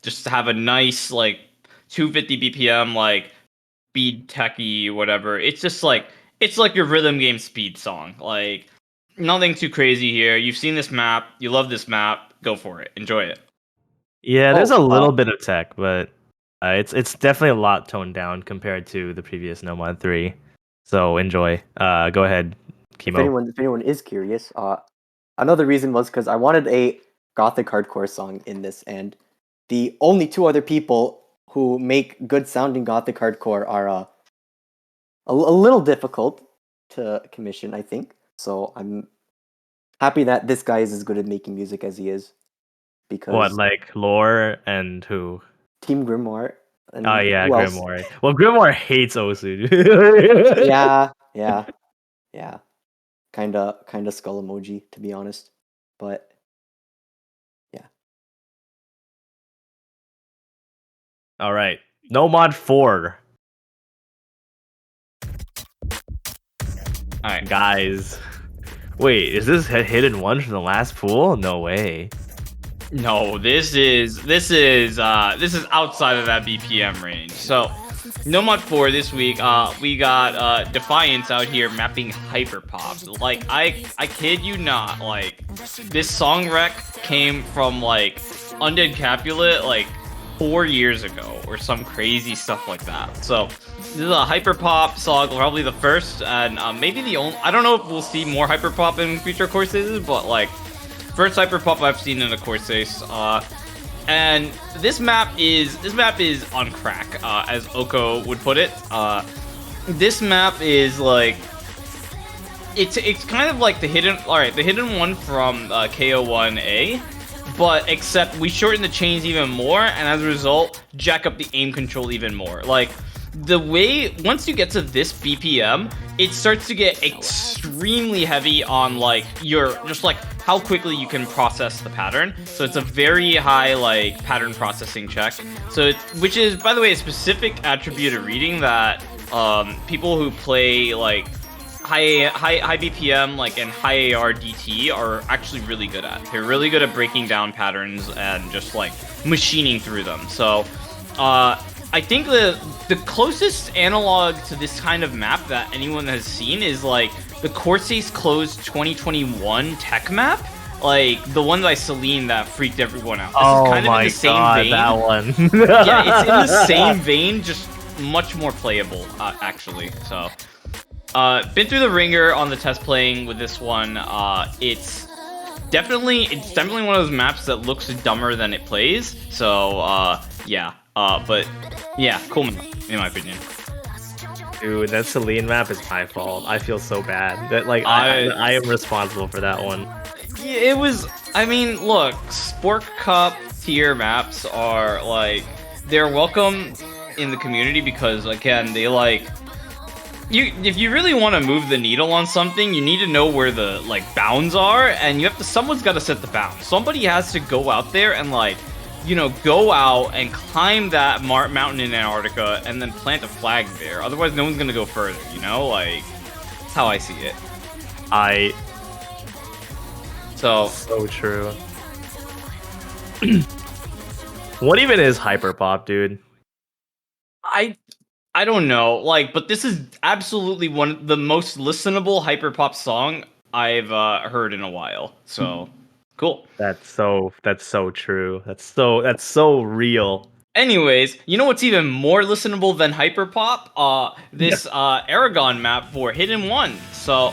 Just to have a nice like 250 BPM like speed techie whatever. It's like your rhythm game speed song. Like nothing too crazy here. You've seen this map. You love this map. Go for it. Enjoy it. Yeah, there's a little bit of tech, but it's definitely a lot toned down compared to the previous No Mod 3. So enjoy. Go ahead, Kimo. If anyone is curious, another reason was because I wanted a gothic hardcore song in this, and the only two other people who make good sounding gothic hardcore are a little difficult to commission, I think. So I'm happy that this guy is as good at making music as he is. Because What, like Lore and who? Team Grimoire. And Oh yeah, who else? Grimoire. Well, Grimoire hates Osu. Yeah. Kinda skull emoji, to be honest. But yeah. All right, No Mod 4. All right. Guys, wait, is this a hidden one from the last pool? No way. No, this is outside of that BPM range. So, No Mod 4 this week, we got Defiance out here mapping Hyperpop. Like I kid you not, like this song rec came from like Undead Capulet like 4 years ago or some crazy stuff like that. So this is a hyperpop song, probably the first and maybe the only. I don't know if we'll see more hyperpop in future courses, but like first hyperpop I've seen in a Corsace. And this map is on crack, as Oko would put it. This map is like it's kind of like the hidden one from KO1A. But except we shorten the chains even more, and as a result, jack up the aim control even more. Like, the way, once you get to this BPM, it starts to get extremely heavy on, like, just, like, how quickly you can process the pattern. So it's a very high, like, pattern processing check. So, which is, by the way, a specific attribute of reading that people who play, like, high BPM like and high AR DT are actually really good at. They're really good at breaking down patterns and just like machining through them. So I think the closest analog to this kind of map that anyone has seen is like the Corsace Closed 2021 tech map. Like the one by Celine that freaked everyone out. This is kind of in the same vein. That one. Yeah, it's in the same vein, just much more playable, actually. So been through the ringer on the test playing with this one. It's definitely one of those maps that looks dumber than it plays. So yeah. But yeah, cool map, in my opinion. Dude, that Celine map is my fault. I feel so bad. That like I am responsible for that one. Yeah, it was. I mean, look, Sport Cup tier maps are like they're welcome in the community because again, they like. If you really want to move the needle on something, you need to know where the like bounds are, and someone's got to set the bounds. Somebody has to go out there and like, go out and climb that mountain in Antarctica and then plant a flag there. Otherwise, no one's gonna go further. Like that's how I see it. So true. What even is hyperpop, dude? I don't know, like, but this is absolutely the most listenable hyperpop song I've heard in a while. So cool. That's so true. That's so real. Anyways, you know what's even more listenable than Hyperpop? This Aragon map for Hidden 1. So,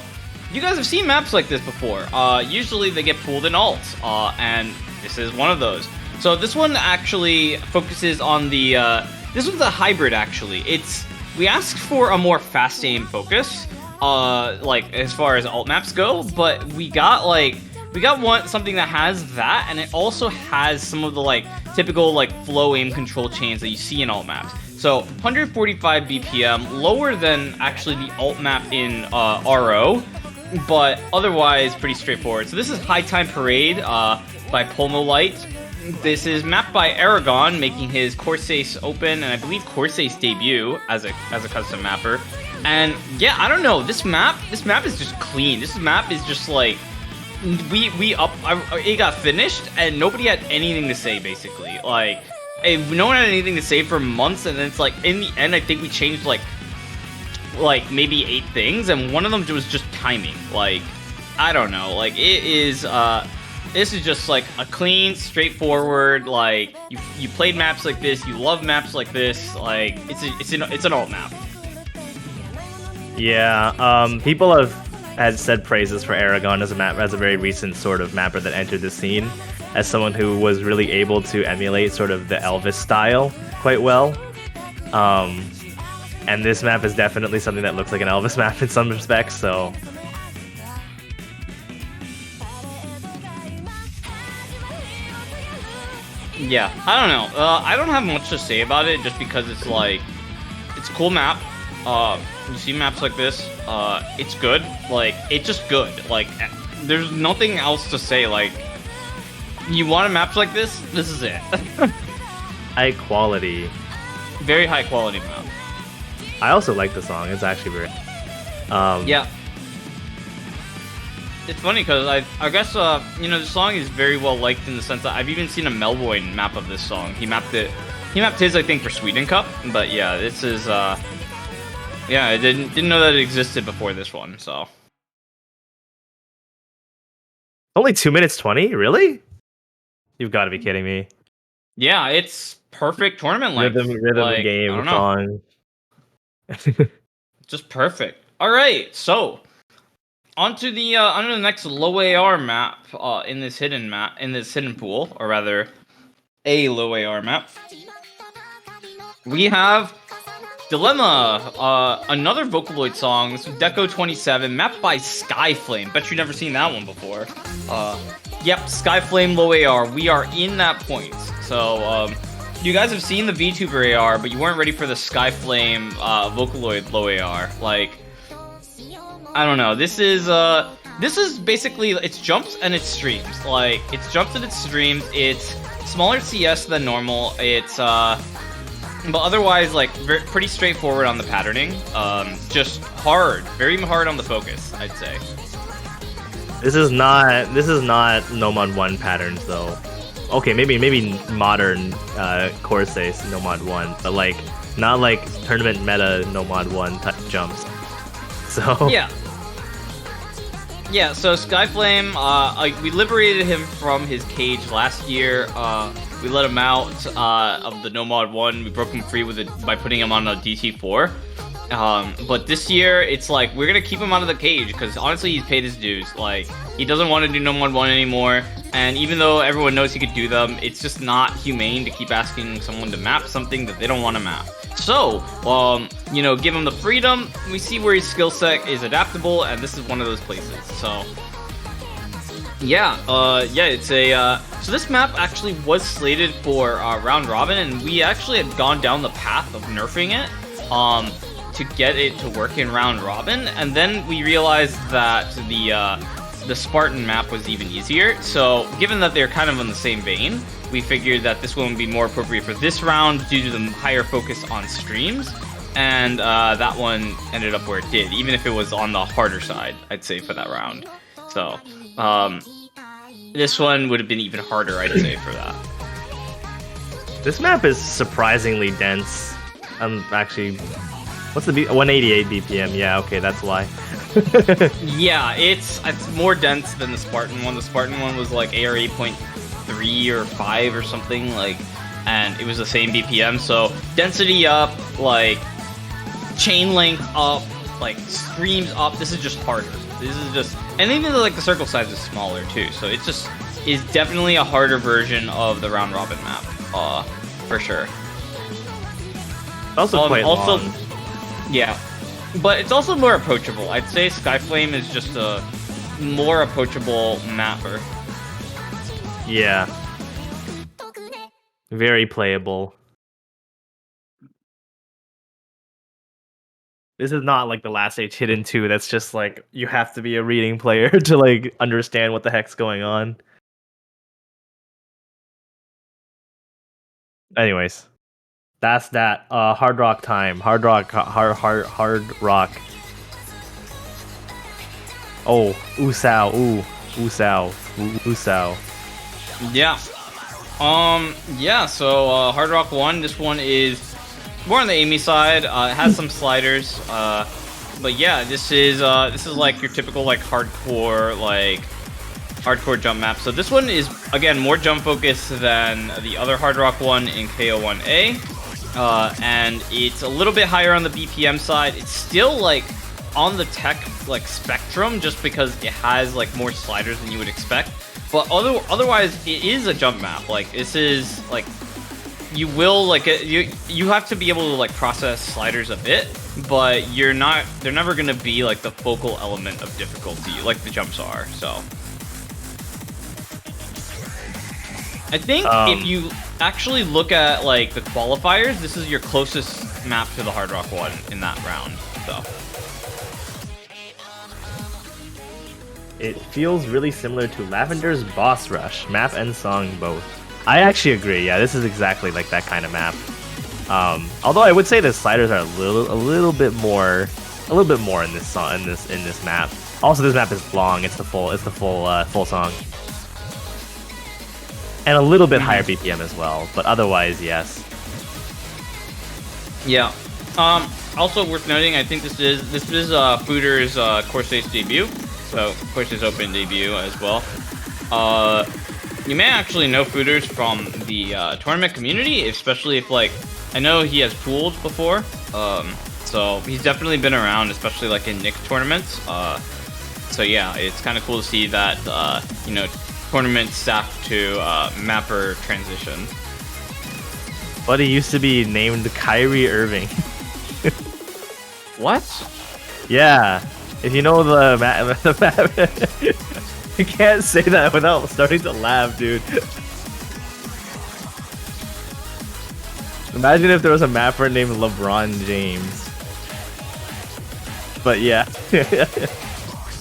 you guys have seen maps like this before. Usually they get pulled in alts, and this is one of those. So this one actually focuses on the, this one's a hybrid actually. We asked for a more fast aim focus, like as far as alt maps go, but we got something that has that, and it also has some of the like typical like flow aim control chains that you see in alt maps. So 145 BPM, lower than actually the alt map in RO, but otherwise pretty straightforward. So this is High Time Parade by Polmolite. This is mapped by Aragon, making his Corsace Open and I believe Corsace debut as a custom mapper. And yeah, I don't know, this map is just clean. This map is just like it got finished and nobody had anything to say basically. Like no one had anything to say for months, and then it's like in the end I think we changed like maybe 8 things, and one of them was just timing. Like I don't know, like it is this is just like a clean, straightforward, like you played maps like this, you love maps like this, like it's an alt map. Yeah, people have said praises for Aragon as a very recent sort of mapper that entered the scene, as someone who was really able to emulate sort of the Elvis style quite well. And this map is definitely something that looks like an Elvis map in some respects, so yeah, I don't know. I don't have much to say about it just because it's like, it's a cool map. You see maps like this, it's good. Like, it's just good. Like, there's nothing else to say. Like, you want a map like this? This is it. high quality. Very high quality map. I also like the song. It's actually very... yeah. It's funny because I guess you know, the song is very well liked in the sense that I've even seen a Melvoin map of this song. He mapped his I think for Sweden Cup, but yeah, this is yeah, I didn't know that it existed before this one. So only 2 minutes 20, really? You've got to be kidding me. yeah, it's perfect tournament length. Rhythm like, game song. Just perfect. All right, so onto the next low AR map in this hidden pool, or rather, a low AR map. We have Dilemma, another Vocaloid song. This is Deco 27, mapped by Skyflame. Bet you've never seen that one before. Yep, Skyflame low AR. We are in that point. So you guys have seen the VTuber AR, but you weren't ready for the Skyflame Vocaloid low AR. Like, I don't know. This is basically, it's jumps and it's streams. Like, it's jumps and it's streams. It's smaller CS than normal. It's but otherwise, like, pretty straightforward on the patterning. Just hard, very hard on the focus, I'd say. This is not Nomad 1 patterns though. Okay, maybe modern Corsace Nomad 1, but like not like tournament meta Nomad 1 type jumps. So yeah. Yeah, so Skyflame, we liberated him from his cage last year. We let him out of the Nomad 1. We broke him free with it by putting him on a DT4. But this year, it's like, we're gonna keep him out of the cage, because honestly, he's paid his dues. Like, he doesn't want to do Nomad 1 anymore, and even though everyone knows he could do them, it's just not humane to keep asking someone to map something that they don't want to map. So, you know, give him the freedom. We see where his skill set is adaptable, and this is one of those places. So, yeah, it's a, so this map actually was slated for round robin, and we actually had gone down the path of nerfing it, to get it to work in round robin, and then we realized that the Spartan map was even easier. So, given that they're kind of in the same vein, we figured that this one would be more appropriate for this round due to the higher focus on streams, and that one ended up where it did, even if it was on the harder side, I'd say, for that round. So, this one would have been even harder, I'd say, for that. This map is surprisingly dense. Actually, what's the 188 BPM? Yeah, okay, that's why. Yeah, it's more dense than the Spartan one. The Spartan one was like AR 8.3 or 5 or something. Like, and it was the same BPM. So density up, like chain length up, like streams up. This is just harder. This is just, and even like the circle size is smaller too. So it just is definitely a harder version of the round robin map, for sure. Also quite long. Yeah, but it's also more approachable. I'd say Skyflame is just a more approachable mapper. Yeah. Very playable. This is not like the Last Stage Hidden 2. That's just like you have to be a reading player to like understand what the heck's going on. Anyways, that's that. Hard rock time. Hard rock. Oh, Usao. Ooh, Usao. Yeah. Yeah, so Hard Rock 1, this one is more on the aimy side. It has some sliders. But yeah, this is like your typical like hardcore jump map. So this one is again more jump focused than the other Hard Rock 1 in KO1A. And it's a little bit higher on the BPM side. It's still like on the tech like spectrum just because it has like more sliders than you would expect. But otherwise, it is a jump map. Like this is like you will like you have to be able to like process sliders a bit, but they're never gonna be like the focal element of difficulty like the jumps are. So I think if you actually look at like the qualifiers, this is your closest map to the Hard Rock 1 in that round. So. It feels really similar to Lavender's Boss Rush, map and song both. I actually agree. Yeah, this is exactly like that kind of map. Although I would say the sliders are a little bit more in this song in this map. Also, this map is long. It's the full song, and a little bit higher BPM as well. But otherwise, yes. Yeah. Also worth noting, I think this is Fooder's Corsace debut. So, Corsace Open debut as well. You may actually know Fooders from the tournament community, especially if, like, I know he has pooled before. So, he's definitely been around, especially, like, in Nick tournaments. So, yeah, it's kind of cool to see that, you know, tournament staff to mapper transition. But he used to be named Kyrie Irving. What? Yeah. If you know the map, you can't say that without starting to laugh, dude. Imagine if there was a mapper named LeBron James. But yeah,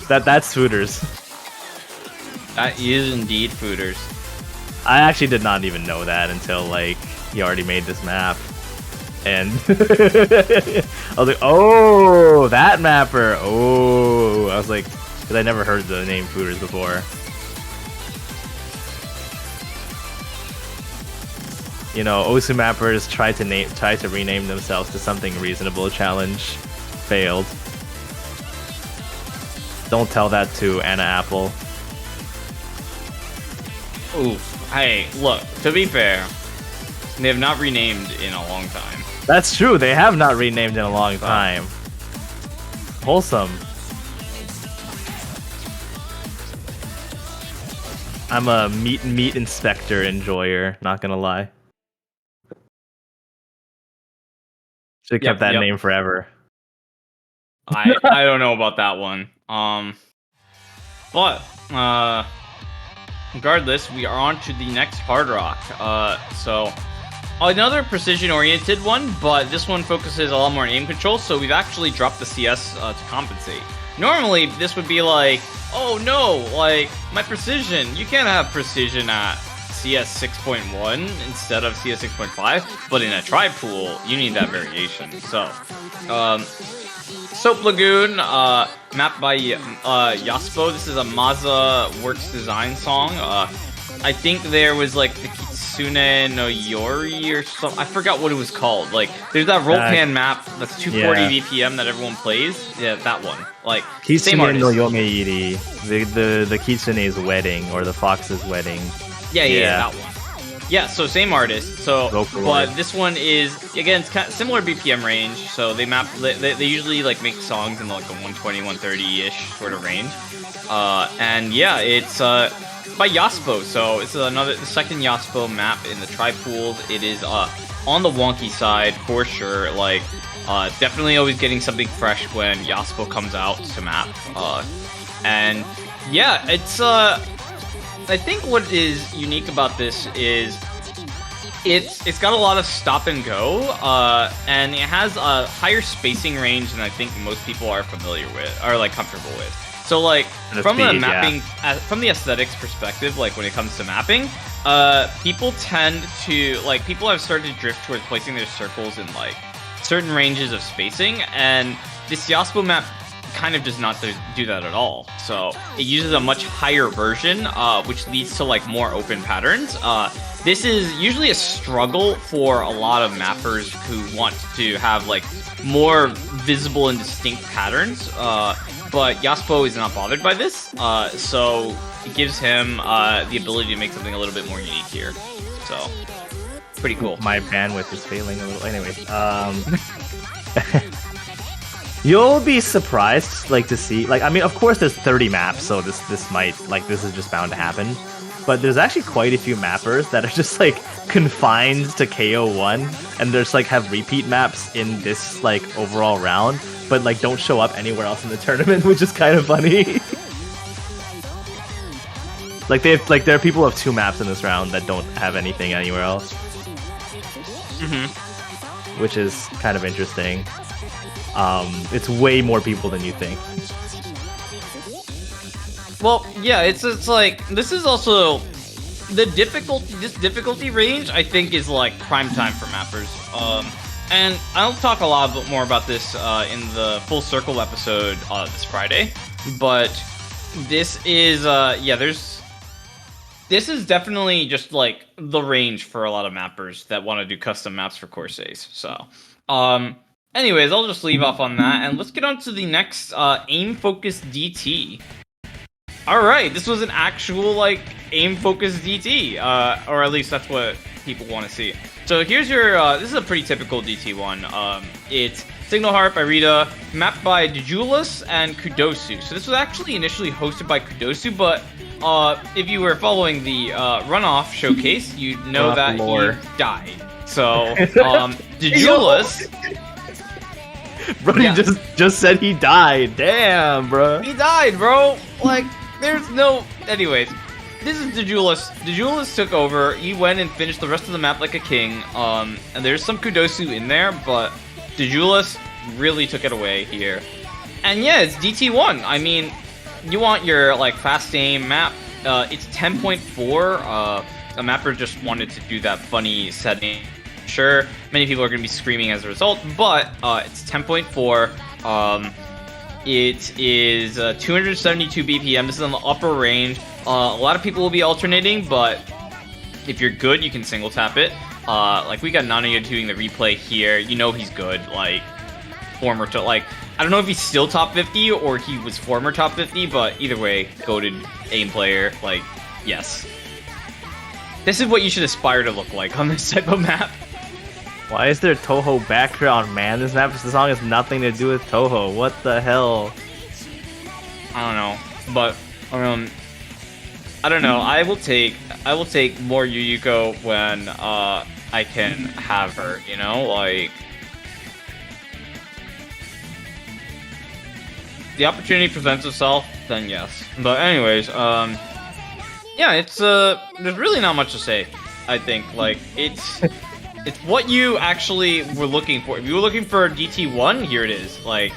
that's Fooders. That is indeed Fooders. I actually did not even know that until like he already made this map. And I was like, oh, that mapper. Oh, I was like, because I never heard the name Fooders before. You know, Osu mappers tried to rename themselves to something reasonable. Challenge failed. Don't tell that to Anna Apple. Ooh, hey, look. To be fair, they have not renamed in a long time. That's true. They have not renamed in a long time. Wholesome. I'm a meat inspector enjoyer. Not gonna lie. Should have kept that name forever. I don't know about that one. But regardless, we are on to the next Hard Rock. So. Another precision-oriented one, but this one focuses a lot more on aim control, so we've actually dropped the CS to compensate. Normally, this would be like, oh no, like, my precision, you can't have precision at CS 6.1 instead of CS 6.5, but in a tri-pool, you need that variation. So, Soap Lagoon, mapped by Yaspo. This is a Maza Works design song. I think there was like the Kitsune no Yori or something. I forgot what it was called. Like, there's that roll pan map that's 240 BPM that everyone plays. Yeah, that one. Like, Kitsune same artist. no Yomeiri, the Kitsune's wedding or the fox's wedding. Yeah, that one. Yeah, so same artist. So, Vocaloid. but this one is again it's kind of similar BPM range. So they usually like make songs in like a 120, 130-ish sort of range. And yeah, it's by Yaspo. So it's the second Yaspo map in the tri-pools. It is on the wonky side for sure. Like definitely always getting something fresh when Yaspo comes out to map. And yeah, it's I think what is unique about this is it's got a lot of stop and go, and it has a higher spacing range than I think most people are familiar with, or like comfortable with. So like from the mapping, from the aesthetics perspective, like when it comes to mapping, people have started to drift towards placing their circles in like certain ranges of spacing, and this Yaspo map kind of does not do that at all. So it uses a much higher version, which leads to like more open patterns. This is usually a struggle for a lot of mappers who want to have like more visible and distinct patterns. But Yaspo is not bothered by this, so it gives him the ability to make something a little bit more unique here. So pretty cool. My bandwidth is failing a little. Anyways, you'll be surprised, like, to see, like, I mean, of course there's 30 maps, so this is just bound to happen. But there's actually quite a few mappers that are just like confined to KO1, and there's like have repeat maps in this like overall round, but like don't show up anywhere else in the tournament, which is kind of funny. Like there are people who have 2 maps in this round that don't have anything anywhere else. Which is kind of interesting. It's way more people than you think. Well, yeah, it's like this is also the difficulty. This difficulty range, I think, is like prime time for mappers. And I'll talk a lot more about this in the Full Circle episode this Friday. But this is this is definitely just like the range for a lot of mappers that want to do custom maps for Corsace. So, anyways, I'll just leave off on that, and let's get on to the next aim-focused DT. Alright, this was an actual, like, aim-focused DT, or at least that's what people want to see. So here's your, this is a pretty typical DT one. It's Signal Harp, Irida, mapped by Dejulus and Kudosu. So this was actually initially hosted by Kudosu, but if you were following the runoff showcase, you'd know that he died. So, Dejulus... Brody just said he died. Damn, bro. He died, bro. Like, there's no... Anyways, this is Dejulus. Dejulus took over. He went and finished the rest of the map like a king. And there's some Kudosu in there, but Dejulus really took it away here. And yeah, it's DT1. I mean, you want your, like, fast aim map. It's 10.4. A mapper just wanted to do that funny setting. Sure, many people are going to be screaming as a result, but it's 10.4. It is 272 BPM. This is on the upper range. A lot of people will be alternating, but if you're good, you can single tap it. Like, we got Nanoya doing the replay here. You know he's good. Like, former to like, I don't know if he's still top 50 or he was former top 50, but either way, goated aim player. Like, yes. This is what you should aspire to look like on this type of map. Why is there Toho background, man? This song has nothing to do with Toho. What the hell? I don't know, but I don't know. I will take more Yuyuko when I can have her. You know, like the opportunity presents itself, then yes. But anyways, yeah, it's there's really not much to say. I think like it's what you actually were looking for. If you were looking for DT1, here it is. Like,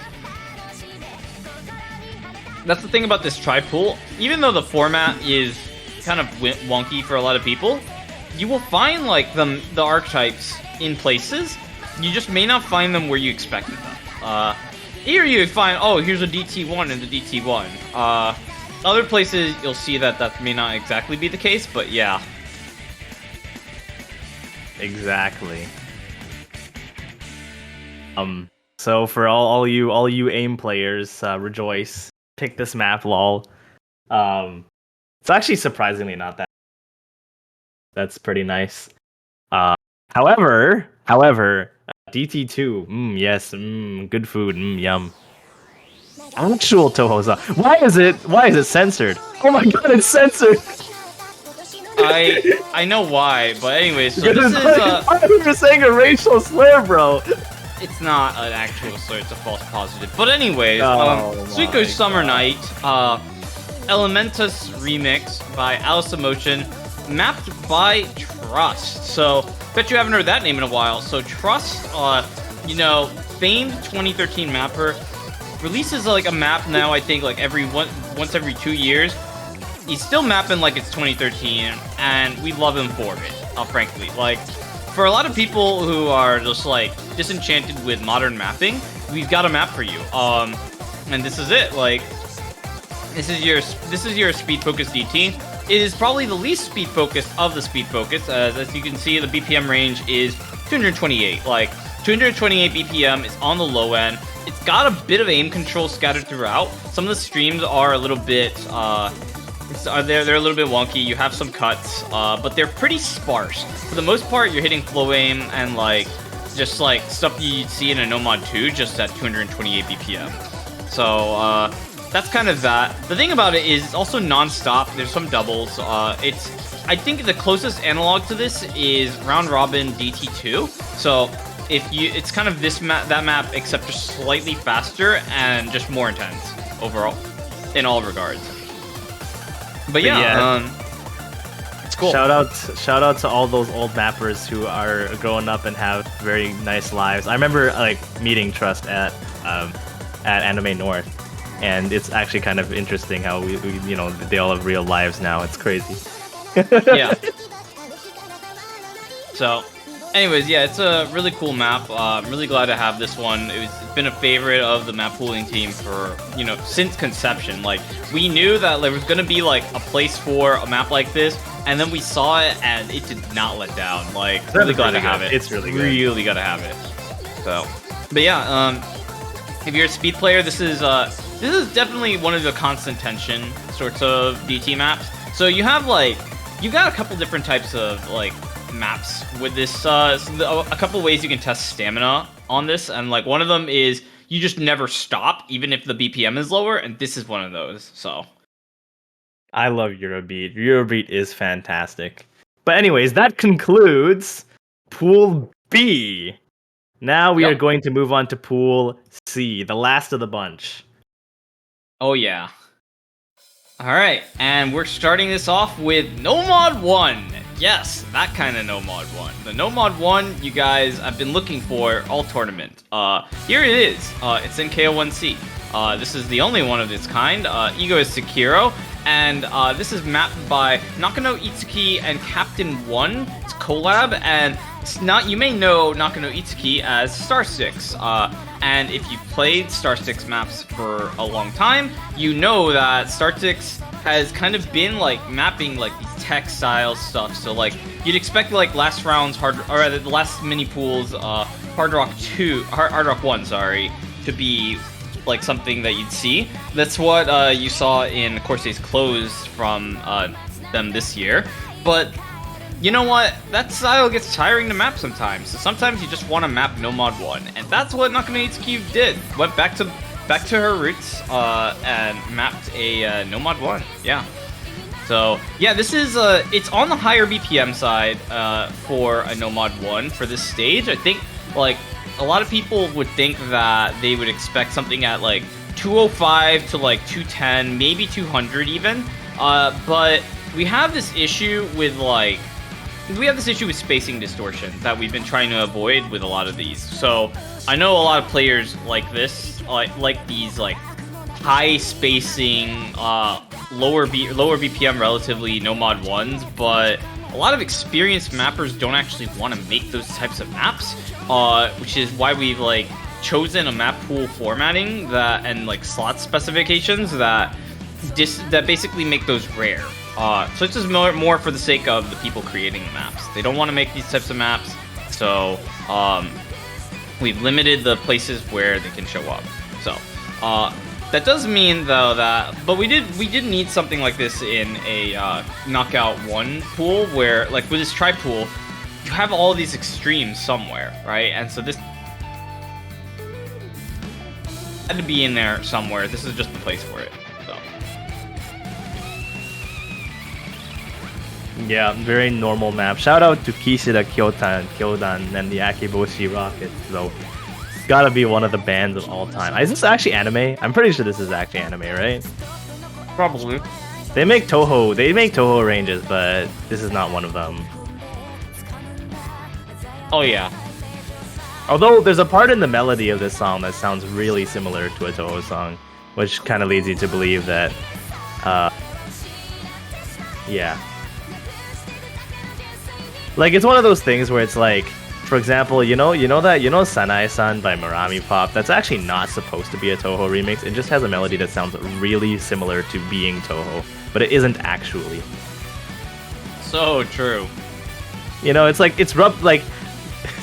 that's the thing about this tri-pool. Even though the format is kind of wonky for a lot of people, you will find like the archetypes in places. You just may not find them where you expected them. Here you find, oh, here's a DT1 and the DT1. Other places you'll see that may not exactly be the case, but yeah. Exactly. So for all you aim players, rejoice. Pick this map, lol. It's actually surprisingly not that. That's pretty nice. However, DT2, yes, good food, yum. Actual Tohoza. Why is it censored? Oh my god, it's censored. I know why, but anyway, so this is why are you saying a racial slur, bro? it's not an actual slur, it's a false positive. But anyways, Oh Suiko's my Summer God. Night, Elementus remix by Alice Emotion, mapped by Trust. So bet you haven't heard that name in a while. So Trust, you know, famed 2013 mapper, releases like a map now. I think like once every 2 years. He's still mapping like it's 2013, and we love him for it. Frankly, like for a lot of people who are just like disenchanted with modern mapping, we've got a map for you. And this is it. Like this is your speed focused DT. It is probably the least speed focused of the speed focused. As you can see, the BPM range is 228. Like 228 BPM is on the low end. It's got a bit of aim control scattered throughout. Some of the streams are a little bit they're a little bit wonky. You have some cuts, but they're pretty sparse. For the most part, you're hitting flow aim and like just like stuff you'd see in a No Mod 2, just at 228 BPM. So that's kind of that. The thing about it is it's also non-stop. There's some doubles. I think the closest analog to this is Round Robin DT2. So it's kind of that map, except just slightly faster and just more intense overall in all regards. But yeah, it's cool. Shout out to all those old mappers who are growing up and have very nice lives. I remember like meeting Trust at Anime North, and it's actually kind of interesting how we they all have real lives now. It's crazy. Yeah. So, anyways, yeah, it's a really cool map. I'm really glad to have this one. It's been a favorite of the map pooling team for, since conception. Like, we knew that there was going to be, like, a place for a map like this, and then we saw it, and it did not let down. Like, really glad to have it. It's really good. Really gotta have it. So, but yeah, if you're a speed player, this is definitely one of the constant tension sorts of DT maps. So you got a couple different types of, like, maps with this. A couple ways you can test stamina on this, and like one of them is you just never stop even if the BPM is lower, and this is one of those. So I love Eurobeat. Eurobeat is fantastic. But anyways, that concludes Pool B. Now we are going to move on to Pool C, the last of the bunch. Oh yeah. All right, and we're starting this off with No Mod 1. Yes, that kind of No Mod 1. The No Mod 1 you guys have been looking for all tournament. Here it is. It's in KO1C. This is the only one of its kind. Ego is Sekiro, and this is mapped by Nakano Itsuki and Captain 1. It's collab, and you may know Nakano Itsuki as Star Six. And if you've played Star Six maps for a long time, you know that Star Six has kind of been like mapping like these tech style stuff. So like you'd expect like last round's the last mini pools, Hard Rock 1, sorry, to be like something that you'd see. That's what you saw in Corsace Closed from them this year. But you know what? That style gets tiring to map sometimes. So sometimes you just want to map No Mod 1, and that's what Nakano Itsuki did. Went back to her roots and mapped a No Mod 1. Yeah. So yeah, this is it's on the higher BPM side for a No Mod 1 for this stage. I think like a lot of people would think that they would expect something at like 205 to like 210, maybe 200 even. But we have this issue with spacing distortion that we've been trying to avoid with a lot of these. So I know a lot of players like this, like these like high spacing, lower BPM relatively No Mod 1s, but a lot of experienced mappers don't actually want to make those types of maps, which is why we've like chosen a map pool formatting and like slot specifications that basically make those rare. So it's just more for the sake of the people creating the maps. They don't want to make these types of maps, so we've limited the places where they can show up. So That does mean though but we did need something like this in a knockout 1 pool where, like with this tri pool, you have all these extremes somewhere, right? And so this had to be in there somewhere. This is just the place for it. So Yeah, very normal map. Shout out to Kishida Kyodan and the Akiboshi Rockets, though. It's gotta be one of the bands of all time. Is this actually anime? I'm pretty sure this is actually anime, right? probably. They make Toho ranges, but this is not one of them. Oh yeah. Although there's a part in the melody of this song that sounds really similar to a Toho song, which kind of leads you to believe that, yeah. Like, it's one of those things where it's like, for example, you know Sanae-san by Marami Pop? That's actually not supposed to be a Toho remix. It just has a melody that sounds really similar to being Toho, but it isn't actually. So true. You know, it's like, it's rubbed, like,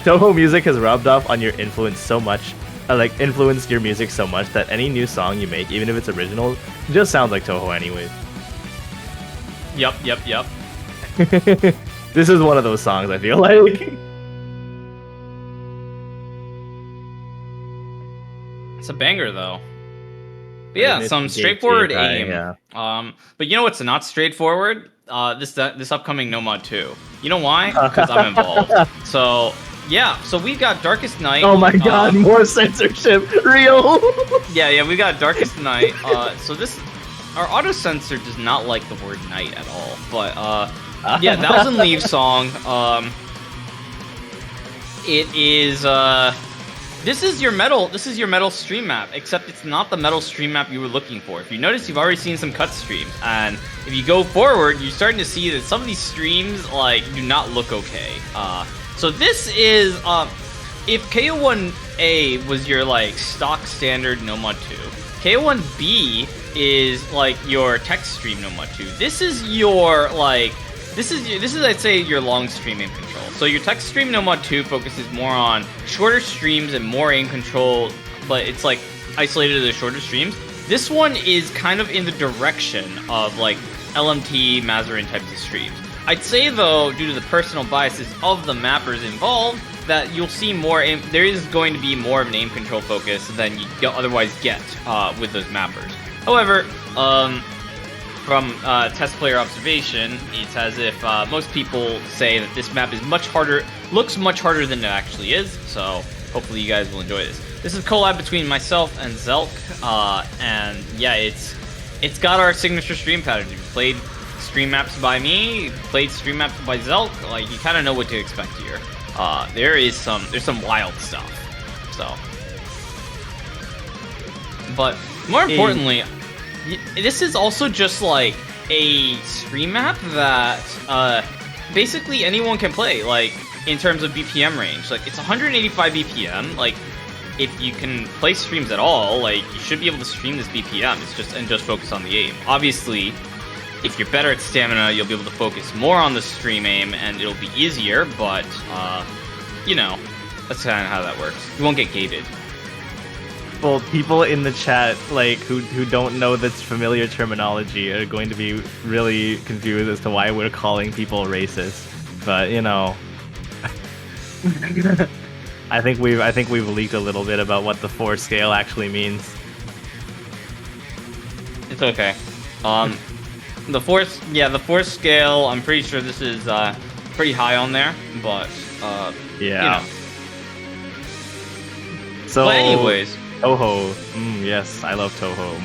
Toho music has rubbed off on your influence so much, like, influenced your music so much that any new song you make, even if it's original, just sounds like Toho anyways. Yep. This is one of those songs, I feel like. It's a banger though. But yeah, it's some DT, straightforward right, aim. yeah. But you know what's not straightforward? This upcoming No Mod 2. You know why? Because I'm involved. So yeah, so we got Darkest Night. Oh my god, more censorship, real. Yeah, we got Darkest Night. So this, our auto censor does not like the word night at all. But yeah, Thousand Leaves song. It is this is your metal stream map, except it's not the metal stream map you were looking for. If you notice, you've already seen some cut streams, and if you go forward, you're starting to see that some of these streams like do not look okay. So this is if KO1A was your like stock standard No Mod 2, KO1B is like your text stream No Mod 2. This is your like this is I'd say your long stream aim control. So your text stream No Mod 2 focuses more on shorter streams and more aim control, but it's like isolated to the shorter streams. This one is kind of in the direction of like LMT, Mazarin types of streams. I'd say though, due to the personal biases of the mappers involved, that you'll see more aim. There is going to be more of an aim control focus than you otherwise get with those mappers. However, from test player observation, it's as if most people say that this map is much harder, looks much harder than it actually is, so hopefully you guys will enjoy this. This is a collab between myself and Zelk, and yeah, it's got our signature stream patterns. If you played stream maps by me, played stream maps by Zelk, like, you kind of know what to expect here. There's some wild stuff, so. But more importantly, this is also just like a stream map that basically anyone can play, like in terms of BPM range. Like it's 185 BPM. Like if you can play streams at all, like you should be able to stream this BPM. It's just focus on the aim. Obviously, if you're better at stamina, you'll be able to focus more on the stream aim and it'll be easier, but you know, that's kind of how that works. You won't get gated. Well, people in the chat, like, who don't know this familiar terminology are going to be really confused as to why we're calling people racist. But, you know, I think we've leaked a little bit about what the 4 scale actually means. It's okay. The 4 scale, I'm pretty sure this is pretty high on there, but yeah. You know. So, but anyways. Toho. Yes, I love Toho.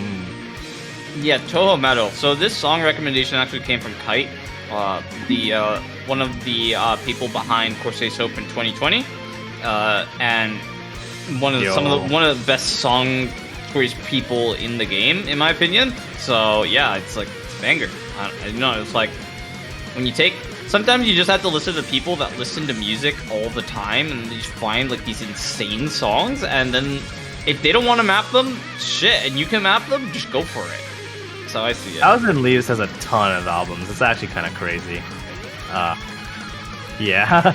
Yeah, Toho Metal. So this song recommendation actually came from Kite, one of the people behind Corsace Open 2020, and one of the best song choice people in the game, in my opinion. So yeah, it's like it's a banger. I know it's like when you take. Sometimes you just have to listen to people that listen to music all the time, and you just find like these insane songs, and then. If they don't want to map them, shit, and you can map them, just go for it. That's how I see it. Thousand Leaves has a ton of albums. It's actually kind of crazy. Yeah.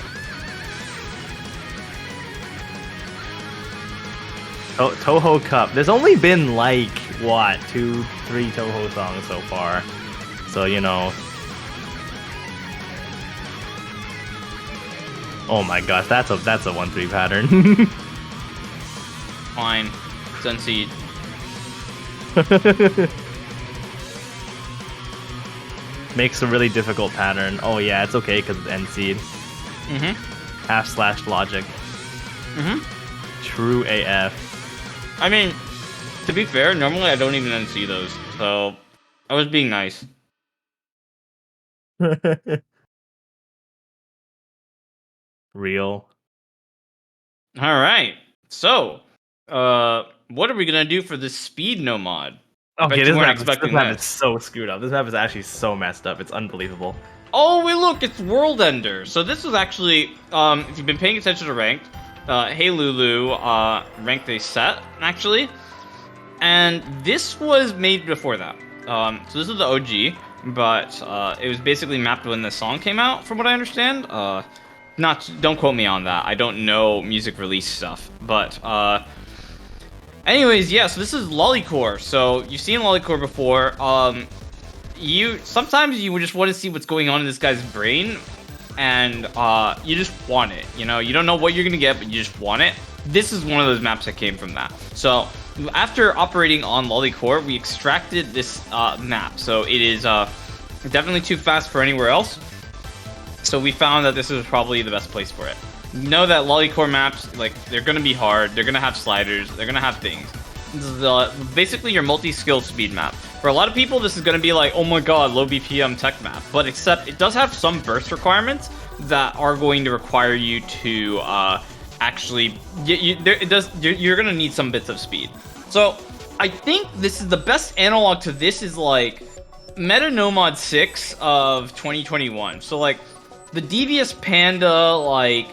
Toho Cup. There's only been like what, 2, 3 Toho songs so far. So, you know. Oh my gosh, that's a 1-3 pattern. Fine. Sunseed. Makes a really difficult pattern. Oh yeah, it's okay because it's end seed. / logic. True AF. I mean, to be fair, normally I don't even NC those, so I was being nice. Real. All right. So, what are we gonna do for this speed no mod? Okay, this map is so screwed up. This map is actually so messed up. It's unbelievable. Oh, wait, look, it's World Ender. So this was actually, if you've been paying attention to Ranked, Hey Lulu, Ranked a set, actually. And this was made before that. So this is the OG, but it was basically mapped when the song came out, from what I understand. Don't quote me on that. I don't know music release stuff, but anyways, yeah. So this is Lollycore. So you've seen Lollycore before. Sometimes you just want to see what's going on in this guy's brain, and you just want it. You know, you don't know what you're gonna get, but you just want it. This is one of those maps that came from that. So after operating on Lollycore, we extracted this map. So it is definitely too fast for anywhere else. So we found that this was probably the best place for it. You know that Lollycore maps, like, they're gonna be hard. They're gonna have sliders. They're gonna have things. This is basically your multi-skill speed map. For a lot of people, this is going to be like, oh my god, low BPM tech map. But except it does have some burst requirements that are going to require you to actually... You're going to need some bits of speed. So I think this is the best analog to this is like Meta Nomad 6 of 2021. So like the Devious Panda, like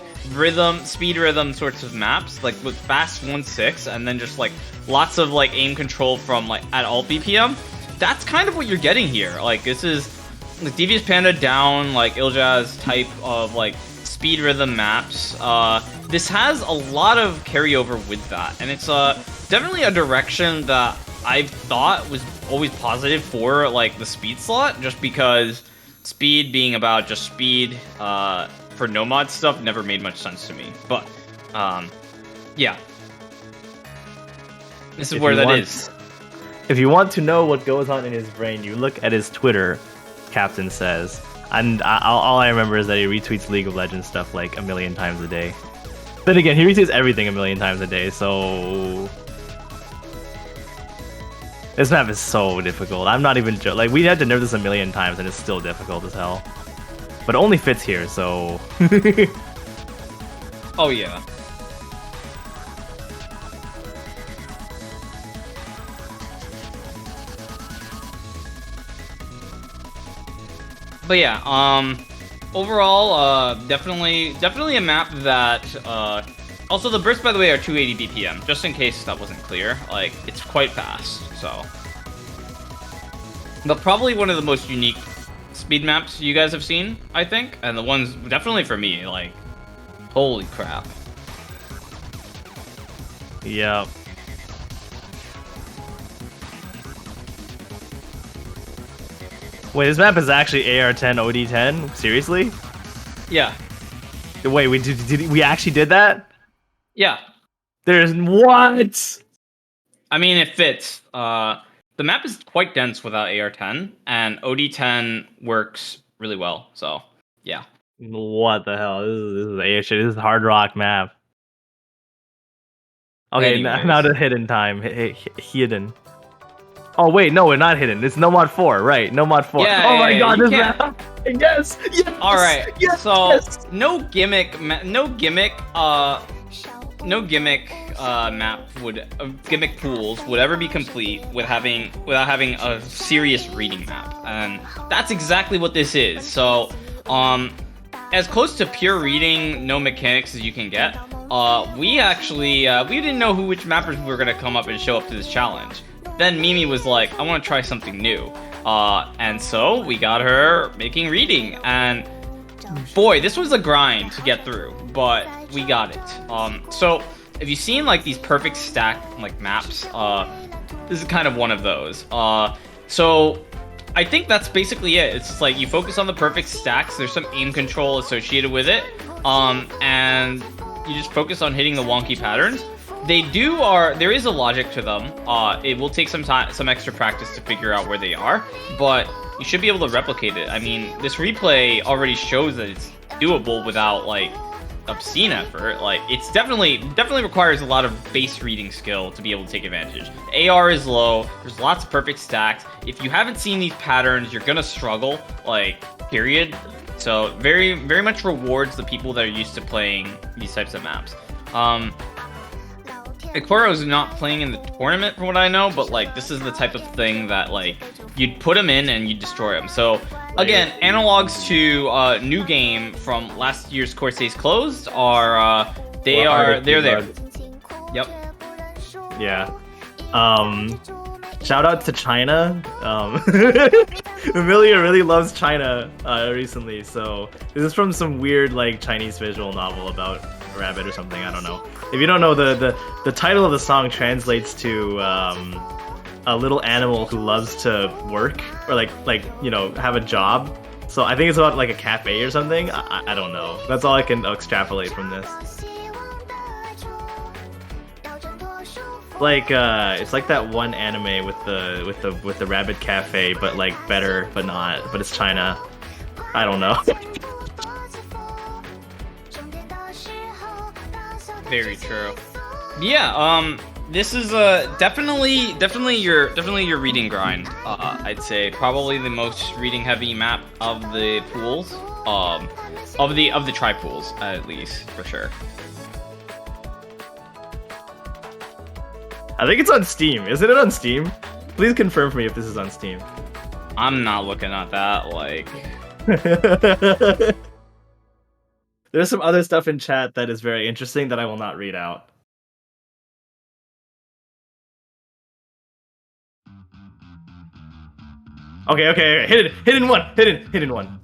speed rhythm sorts of maps, like with fast 1.6 and then just like lots of like aim control from like at alt BPM. That's kind of what you're getting here. Like this is the Devious Panda down, like Iljaz type of like speed rhythm maps. This has a lot of carryover with that, and it's definitely a direction that I've thought was always positive for like the speed slot, just because speed being about just speed for Nomad stuff never made much sense to me. But yeah. This is where that is. If you want to know what goes on in his brain, you look at his Twitter, Captain says. And all I remember is that he retweets League of Legends stuff like a million times a day. Then again, he retweets everything a million times a day, so... This map is so difficult. I'm not even joking. Like, we had to nerf this a million times and it's still difficult as hell. But it only fits here, so... Oh, yeah. But yeah, overall, definitely a map that, also the bursts, by the way, are 280 BPM, just in case that wasn't clear. Like, it's quite fast, so. But probably one of the most unique speed maps you guys have seen, I think, and the ones, definitely for me, like, holy crap. Yeah. Wait, this map is actually AR10 OD10? Seriously? Yeah. Wait, we actually did that? Yeah. There's what? I mean, it fits. The map is quite dense without AR10, and OD10 works really well. So, yeah. What the hell? This is AR shit. This is hard rock map. Okay, now to hidden time. Hidden. Oh wait, no, we're not hidden. It's No Mod 4, right? No Mod 4. Yeah, oh my god, this can't... map. Yes. All right. Yes, so yes. no gimmick map would gimmick pools would ever be complete without having a serious reading map, and that's exactly what this is. So as close to pure reading, no mechanics as you can get. We actually we didn't know which mappers were gonna come up and show up to this challenge. Then Mimi was like, I want to try something new. And so we got her making reading. And boy, this was a grind to get through, but we got it. So if you've seen like these perfect stack like maps, This is kind of one of those. So I think that's basically it. It's just like you focus on the perfect stacks. There's some aim control associated with it, and you just focus on hitting the wonky patterns. There is a logic to them. It will take some time, some extra practice to figure out where they are, but you should be able to replicate it. I mean, this replay already shows that it's doable without like obscene effort. Like, it's definitely requires a lot of base reading skill to be able to take advantage. AR is low. There's lots of perfect stacks. If you haven't seen these patterns, you're gonna struggle. Like, period. So very much rewards the people that are used to playing these types of maps. Ikoro is not playing in the tournament from what I know, but like this is the type of thing that like you'd put him in and you'd destroy him. So again, analogs to new game from last year's Corsace Closed are they're there. Yep. Yeah. Shout out to China. Amelia really loves China recently, so this is from some weird like Chinese visual novel about a rabbit or something. I don't know. If you don't know, the title of the song translates to a little animal who loves to work or like you know, have a job. So I think it's about like a cafe or something. I don't know. That's all I can extrapolate from this. Like it's like that one anime with the rabbit cafe, but like better, but not. But it's China. I don't know. Very true. Yeah. This is definitely your reading grind. I'd say probably the most reading heavy map of the pools. Of the tri pools at least for sure. I think it's on Steam. Isn't it on Steam? Please confirm for me if this is on Steam. I'm not looking at that, like... There's some other stuff in chat that is very interesting that I will not read out. Okay. Hidden one.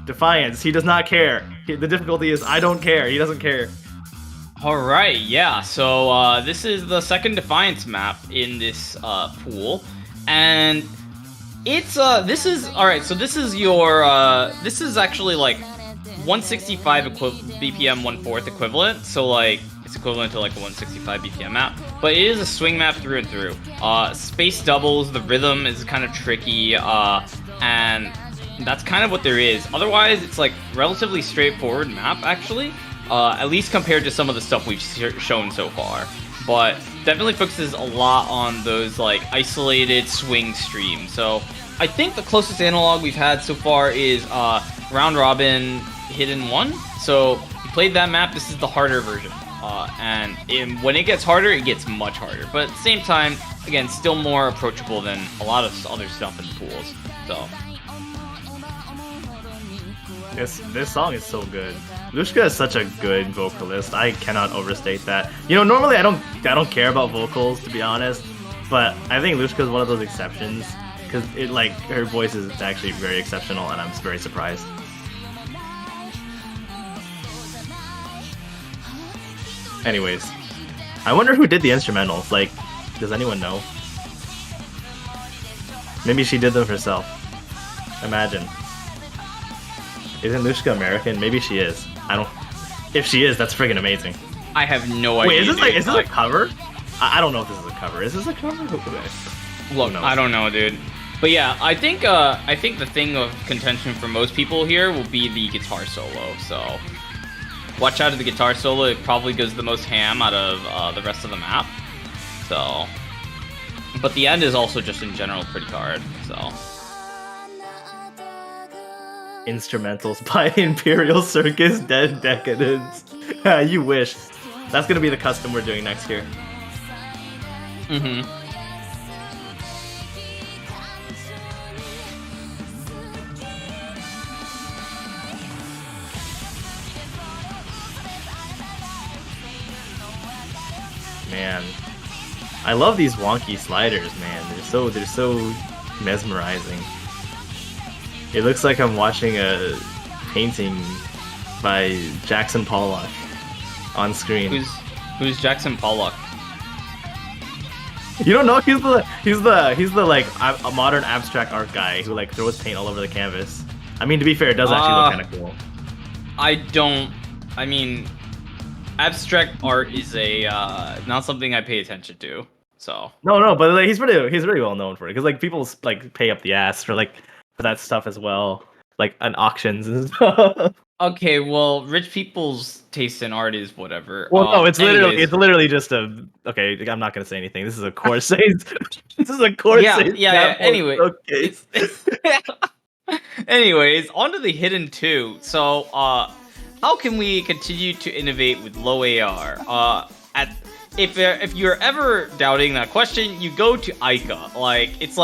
Defiance. He does not care. The difficulty is I don't care. He doesn't care. Alright, yeah, so this is the second Defiance map in this pool, and it's this is your this is actually like 165 BPM 1/4 equivalent, so like it's equivalent to like a 165 BPM map, but it is a swing map through and through. Space doubles, the rhythm is kind of tricky, and that's kind of what there is. Otherwise, it's like relatively straightforward map actually. At least compared to some of the stuff we've shown so far, but definitely focuses a lot on those like isolated swing streams. So I think the closest analog we've had so far is round robin hidden one. So you played that map. This is the harder version, and when it gets harder, it gets much harder. But at the same time, again, still more approachable than a lot of other stuff in the pools. So. This song is so good. Lushka is such a good vocalist. I cannot overstate that. You know, normally I don't care about vocals, to be honest, but I think Lushka is one of those exceptions because it like her voice is actually very exceptional, and I'm very surprised. Anyways, I wonder who did the instrumentals. Like, does anyone know? Maybe she did them herself. Imagine. Isn't Lushka American? Maybe she is. I don't... If she is, that's friggin' amazing. I have no idea. Wait, is this a cover? I don't know if this is a cover. Is this a cover? Look, I don't know, dude. But yeah, I think the thing of contention for most people here will be the guitar solo. So watch out for the guitar solo. It probably goes the most ham out of the rest of the map. So, but the end is also just in general pretty hard. So. Instrumentals by Imperial Circus Dead Decadence. You wish. That's gonna be the custom we're doing next year. Man, I love these wonky sliders, man. They're so mesmerizing. It looks like I'm watching a painting by Jackson Pollock on screen. Who's Jackson Pollock? You don't know he's the like a modern abstract art guy who like throws paint all over the canvas. I mean, to be fair, it does actually look kind of cool. I mean, abstract art is a not something I pay attention to. So No, but like, he's really well known for it because like people like pay up the ass for that stuff as well, like on auctions and stuff. okay, well, rich people's taste in art is whatever. Well, no, it's anyways. literally just a okay. I'm not gonna say anything. This is a Corsace. This is a Corsace. Yeah. Anyway, showcase. anyways, on to the hidden 2. So, how can we continue to innovate with low AR? If you're ever doubting that question, you go to Ica. It's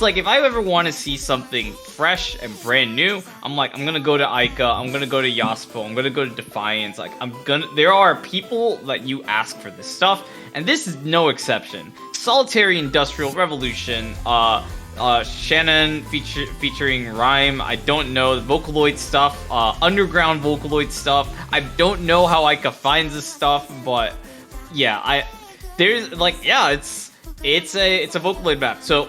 like if I ever want to see something fresh and brand new, I'm gonna go to Ica, I'm gonna go to Yaspo, I'm gonna go to Defiance. There are people that you ask for this stuff, and this is no exception. Solitary Industrial Revolution, Shannon featuring Rhyme. I don't know the Vocaloid stuff, underground Vocaloid stuff. I don't know how Ica finds this stuff, but yeah, it's a Vocaloid map. So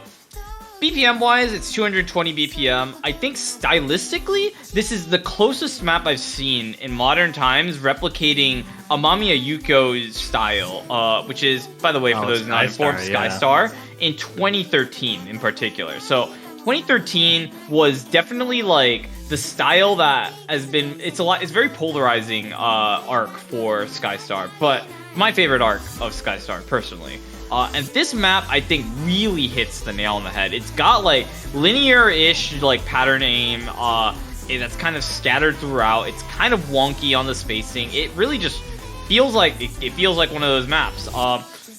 BPM wise, it's 220 BPM. I think stylistically, this is the closest map I've seen in modern times replicating Amamiya Yuko's style, which is, by the way, for those not informed, Skystar, in 2013 in particular. So 2013 was definitely like the style that has been, it's very polarizing arc for Skystar, but my favorite arc of Skystar personally. And this map, I think, really hits the nail on the head. It's got like linear-ish like pattern aim that's kind of scattered throughout. It's kind of wonky on the spacing. It really just feels like it feels like one of those maps.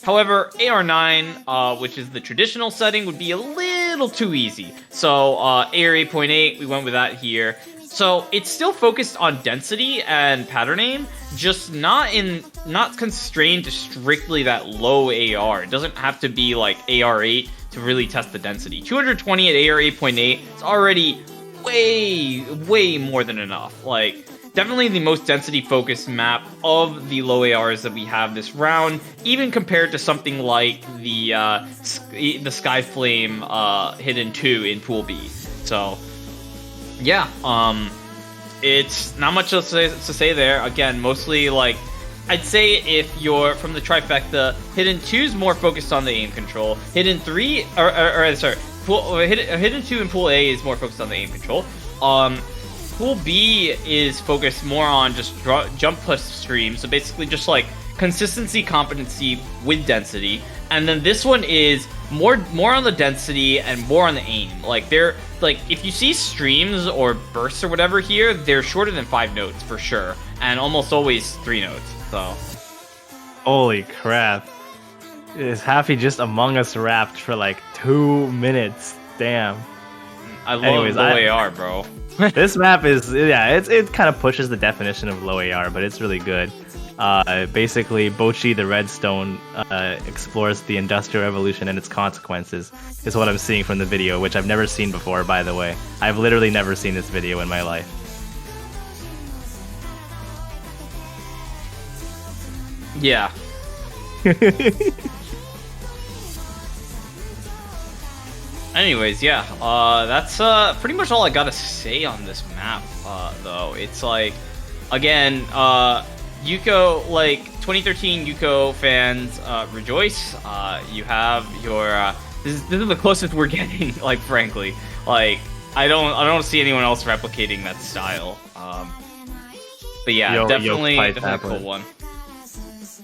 However, AR9, which is the traditional setting, would be a little too easy. So AR 8.8, we went with that here. So it's still focused on density and pattern aim, just not constrained to strictly that low AR. It doesn't have to be like AR 8 to really test the density. 220 at AR 8.8 is already way more than enough. Like, definitely the most density focused map of the low ARs that we have this round, even compared to something like the Skyflame Hidden 2 in Pool B. So yeah, it's not much else to say there. Again, mostly like, I'd say if you're from the trifecta, Hidden 2 is more focused on the aim control. Hidden 3, Hidden 2 and Pool A is more focused on the aim control. Pool B is focused more on just jump plus stream, so basically just like consistency, competency with density. And then this one is more on the density and more on the aim. Like, they're like, if you see streams or bursts or whatever here, they're shorter than 5 notes for sure, and almost always 3 notes. So, holy crap! Is Happy just Among Us rapped for like 2 minutes? Damn. I love low AR, bro. This map is, it kind of pushes the definition of low AR, but it's really good. Basically, Bochi the Redstone explores the Industrial Revolution and its consequences, is what I'm seeing from the video, which I've never seen before, by the way. I've literally never seen this video in my life. Yeah. Anyways, yeah, that's pretty much all I gotta say on this map, though. It's like, again, Yuko, like, 2013 Yuko fans, rejoice. You have your, this is the closest we're getting, like, frankly. Like, I don't see anyone else replicating that style. But yeah, definitely a cool one.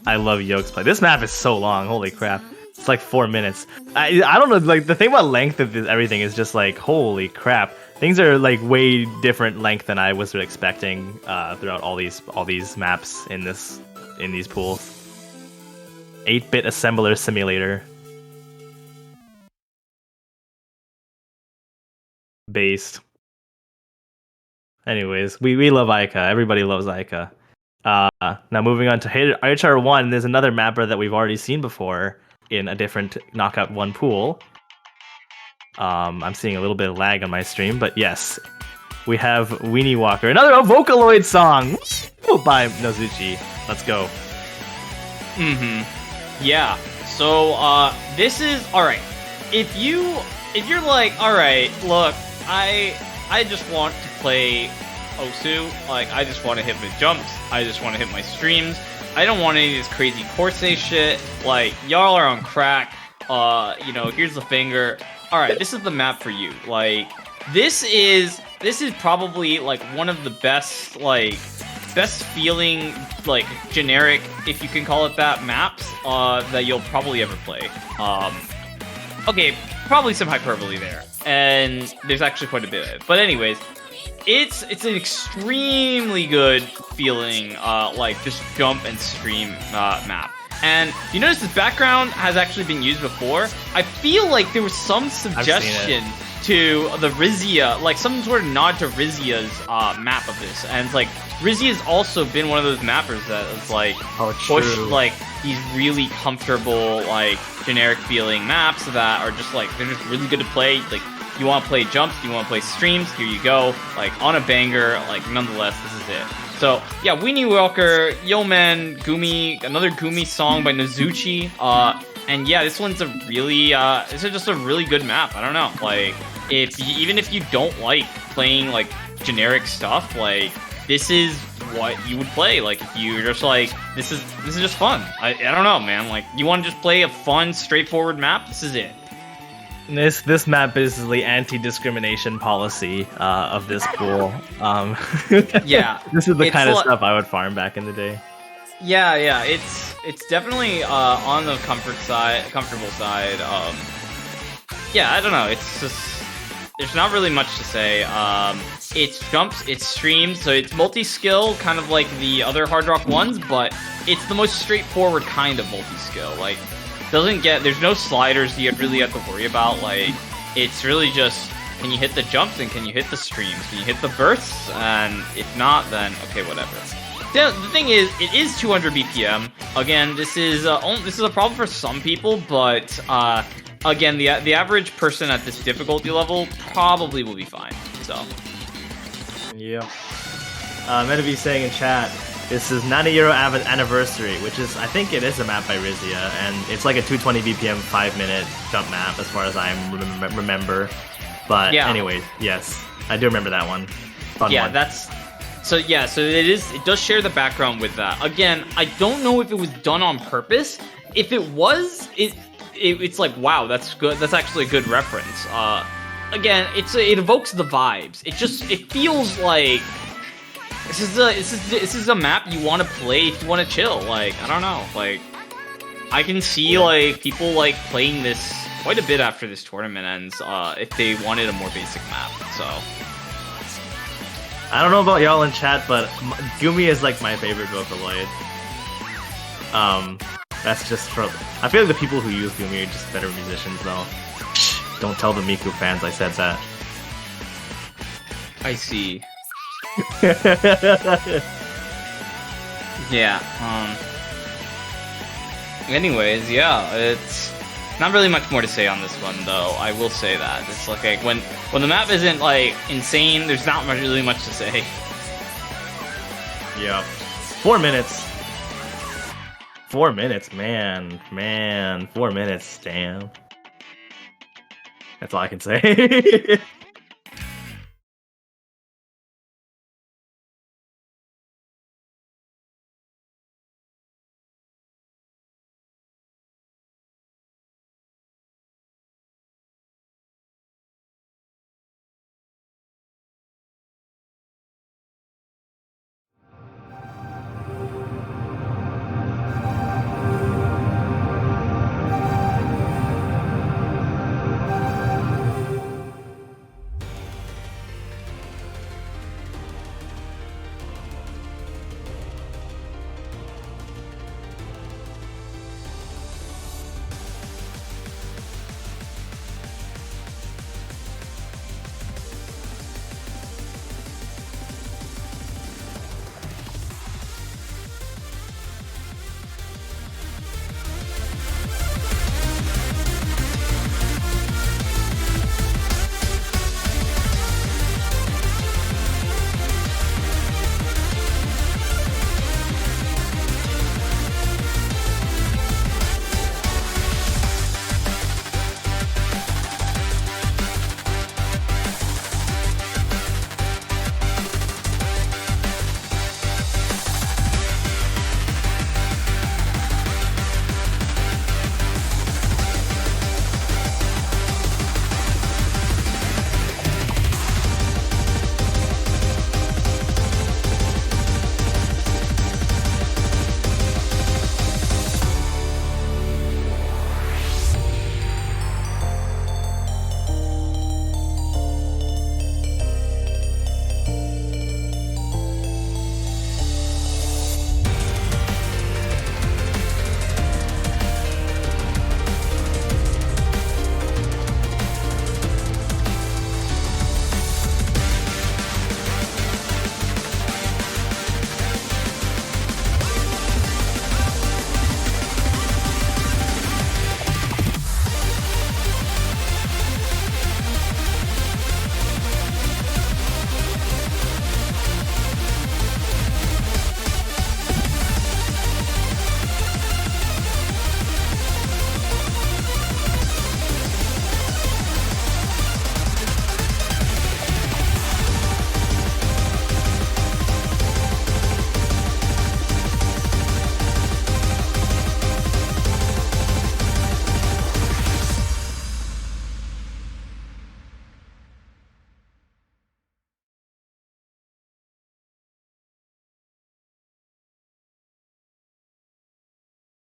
I love Yoke's play. This map is so long, holy crap. It's like 4 minutes. I don't know, like, the thing about length of everything is just like, holy crap. Things are like way different length than I was expecting throughout all these maps in these pools. 8-bit assembler simulator. Based. Anyways, we love Ica. Everybody loves Ica. Now moving on to HR1, there's another mapper that we've already seen before in a different Knockout 1 pool. I'm seeing a little bit of lag on my stream, but yes, we have Weenie Walker, another Vocaloid song by Nozuchi. Let's go. Yeah. So this is all right. If you're like, all right, look, I just want to play Osu. Like, I just want to hit my jumps. I just want to hit my streams. I don't want any of this crazy Corsace shit. Like, y'all are on crack. You know, here's the finger. All right, this is the map for you. Like, this is probably like one of the best feeling, like, generic, if you can call it that, maps that you'll probably ever play. Okay, probably some hyperbole there, and there's actually quite a bit of it. But anyways, it's an extremely good feeling, like, just jump and stream map. And you notice this background has actually been used before. I feel like there was some suggestion to the Rizia, like some sort of nod to Rizia's map of this. And it's like, Rizia's also been one of those mappers that is like pushed like these really comfortable, like, generic feeling maps that are just like, they're just really good to play. Like, you want to play jumps, you want to play streams, here you go. Like, on a banger, like, nonetheless, this is it. So, yeah, Weenie Walker, Yo Man, Gumi, another Gumi song by Nozuchi. And yeah, this one's a really, this is just a really good map. I don't know, like, even if you don't like playing, like, generic stuff, like, this is what you would play. Like, if you're just like, this is just fun. I don't know, man. Like, you want to just play a fun, straightforward map? This is it. This map is the anti-discrimination policy of this pool. Yeah, this is the kind of stuff I would farm back in the day. Yeah, it's definitely on the comfortable side. Yeah, I don't know. It's just, there's not really much to say. It's jumps, it's streams, so it's multi-skill, kind of like the other Hard Rock ones, but it's the most straightforward kind of multi-skill. Like, there's no sliders you really have to worry about. Like, it's really just, can you hit the jumps and can you hit the streams? Can you hit the bursts? And if not, then okay, whatever. The thing is, it is 200 BPM. Again, this is a problem for some people, but again, the average person at this difficulty level probably will be fine. So, yeah. Metav saying in chat, this is 90-year anniversary, which is, I think it is a map by Rizia, and it's like a 220 BPM 5-minute jump map as far as I remember. But yeah. Anyways, yes, I do remember that one. Fun one. So it does share the background with that. Again, I don't know if it was done on purpose. If it was, it's like, wow, that's good. That's actually a good reference. Again, it evokes the vibes. It feels like this is a map you want to play if you want to chill. Like, I don't know. Like, I can see like people like playing this quite a bit after this tournament ends. If they wanted a more basic map. So, I don't know about y'all in chat, but Gumi is like my favorite Vocaloid. That's just for. I feel like the people who use Gumi are just better musicians, though. Don't tell the Miku fans I said that. I see. Yeah. Anyways, yeah, it's not really much more to say on this one, though. I will say that it's like when the map isn't like insane, there's not really much to say. Yeah. 4 minutes. 4 minutes, man. 4 minutes, damn. That's all I can say.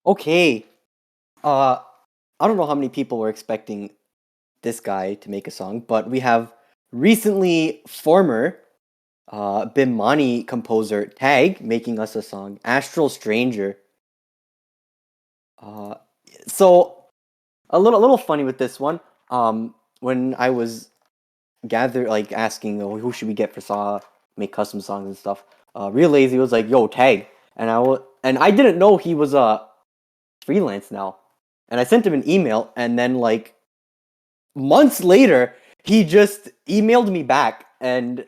Okay. I don't know how many people were expecting this guy to make a song, but we have recently former Bimani composer Tag making us a song, Astral Stranger. Uh, so a little funny with this one. When I was asking, oh, who should we get for make custom songs and stuff. Real Lazy was like, "Yo, Tag," and I didn't know he was freelance now, and I sent him an email, and then like months later, he just emailed me back and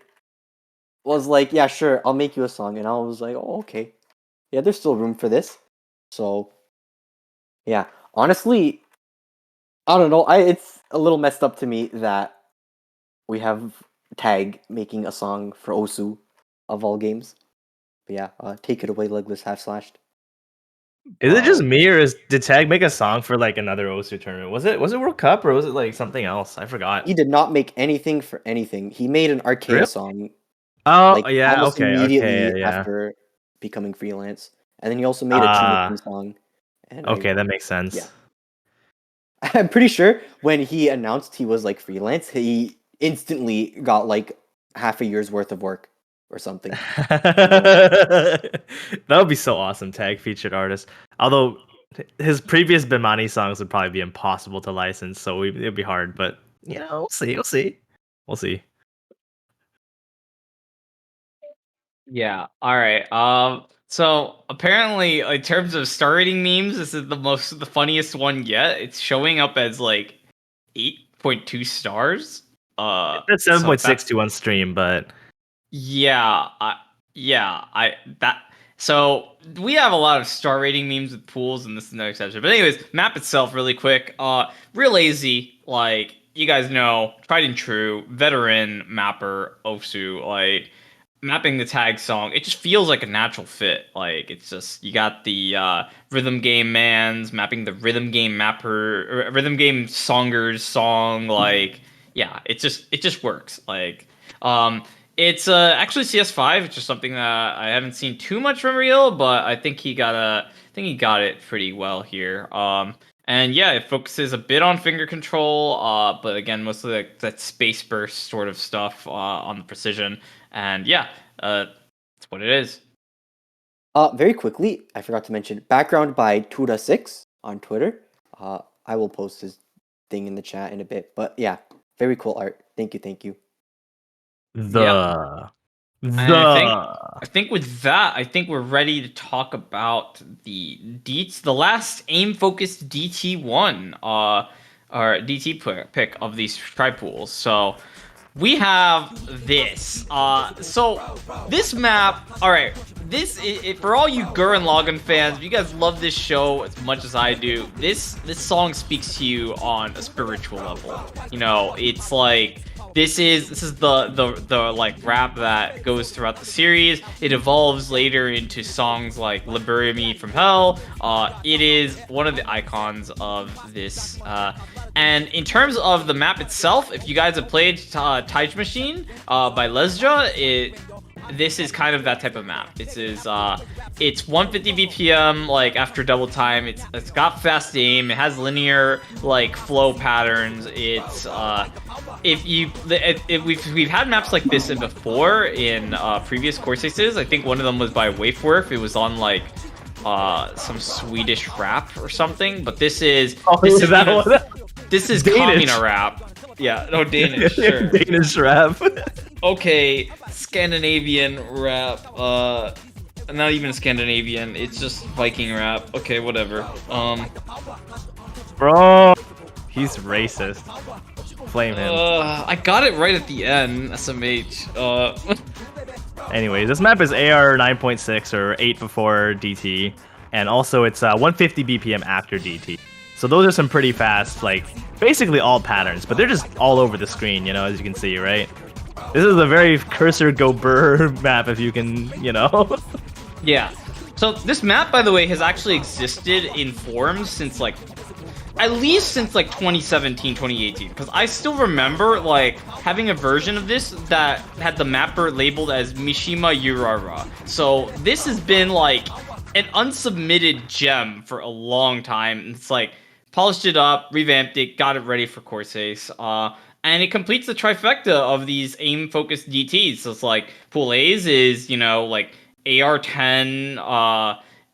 was like, "Yeah, sure, I'll make you a song," and I was like, "Oh, okay, yeah, there's still room for this." So yeah, honestly, I don't know. It's a little messed up to me that we have Tag making a song for Osu of all games. But yeah, take it away, Legless Half Slashed. Is it just me, or did Tag make a song for like another OSU tournament? Was it World Cup, or was it like something else? I forgot. He did not make anything for anything. He made an arcade Really? song Oh like yeah, almost okay, immediately yeah. after becoming freelance, and then he also made a Chinese song. And Okay, that makes sense. yeah. I'm pretty sure when he announced he was like freelance, he instantly got like half a year's worth of work or something. That would be so awesome, Tag featured artist. Although his previous Bimani songs would probably be impossible to license, so it'd be hard. But yeah, we'll see. We'll see. Yeah. All right. So apparently, in terms of star rating memes, this is the funniest one yet. It's showing up as like 8.2 stars. It's 7.62 on stream, but yeah, that. So we have a lot of star rating memes with pools, and this is no exception. But anyways, map itself really quick. Real lazy, like you guys know, tried and true, veteran mapper Osu, like mapping the tag song. It just feels like a natural fit. Like it's just you got the rhythm game mans mapping the rhythm game mapper, rhythm game songers song. Like yeah, it just works. Like it's actually CS5, which is something that I haven't seen too much from Real, but I think he got it pretty well here. And yeah, it focuses a bit on finger control, but again, mostly like that space burst sort of stuff on the precision. And yeah, that's what it is. Very quickly, I forgot to mention background by Tuda6 on Twitter. I will post his thing in the chat in a bit, but yeah, very cool art. Thank you. And I think with that, I think we're ready to talk about the last aim focused DT1 or DT pick of these tri pools. So we have this. So this map, all right. This is for all you Gurren Lagann fans. If you guys love this show as much as I do, this song speaks to you on a spiritual level. You know, it's like this is the like rap that goes throughout the series. It evolves later into songs like "Liberate Me from Hell." It is one of the icons of this. And in terms of the map itself, if you guys have played Time Machine by Lesja, this is kind of that type of map. This is it's 150 BPM like after double time. It's got fast aim. It has linear like flow patterns. It's we've had maps like this in before in previous Corsaces. I think one of them was by Waifwerf. It was on like some Swedish rap or something. But this is this is Kamina rap. Yeah, no, Danish. Sure. Danish rap. Okay, Scandinavian rap. Not even Scandinavian. It's just Viking rap. Okay, whatever. Bro, he's racist. Flame him. I got it right at the end. SMH. Anyways, this map is AR 9.6 or 8 before DT, and also it's 150 BPM after DT. So those are some pretty fast, like, basically all patterns, but they're just all over the screen, you know, as you can see, right? This is a very cursor go burr map, if you can, you know? Yeah. So this map, by the way, has actually existed in forums since, like, at least since, like, 2017, 2018. Because I still remember, like, having a version of this that had the mapper labeled as Mishima Yurara. So this has been, like, an unsubmitted gem for a long time. And it's like polished it up, revamped it, got it ready for Corsace. And it completes the trifecta of these aim focused DTs. So it's like pool A's is, you know, like AR10,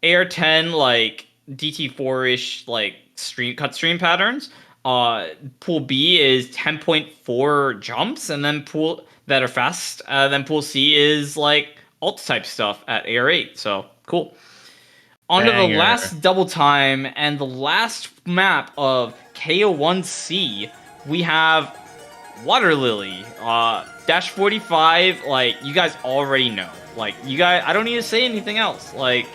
AR10 like DT4-ish like stream patterns. Pool B is 10.4 jumps, and then pool that are fast. Then pool C is like alt type stuff at AR8. So cool. On to the Banger. last double time and the last map of KO1C, we have Water Lily. Dash 45, like, you guys already know. Like, you guys, I don't need to say anything else. Like,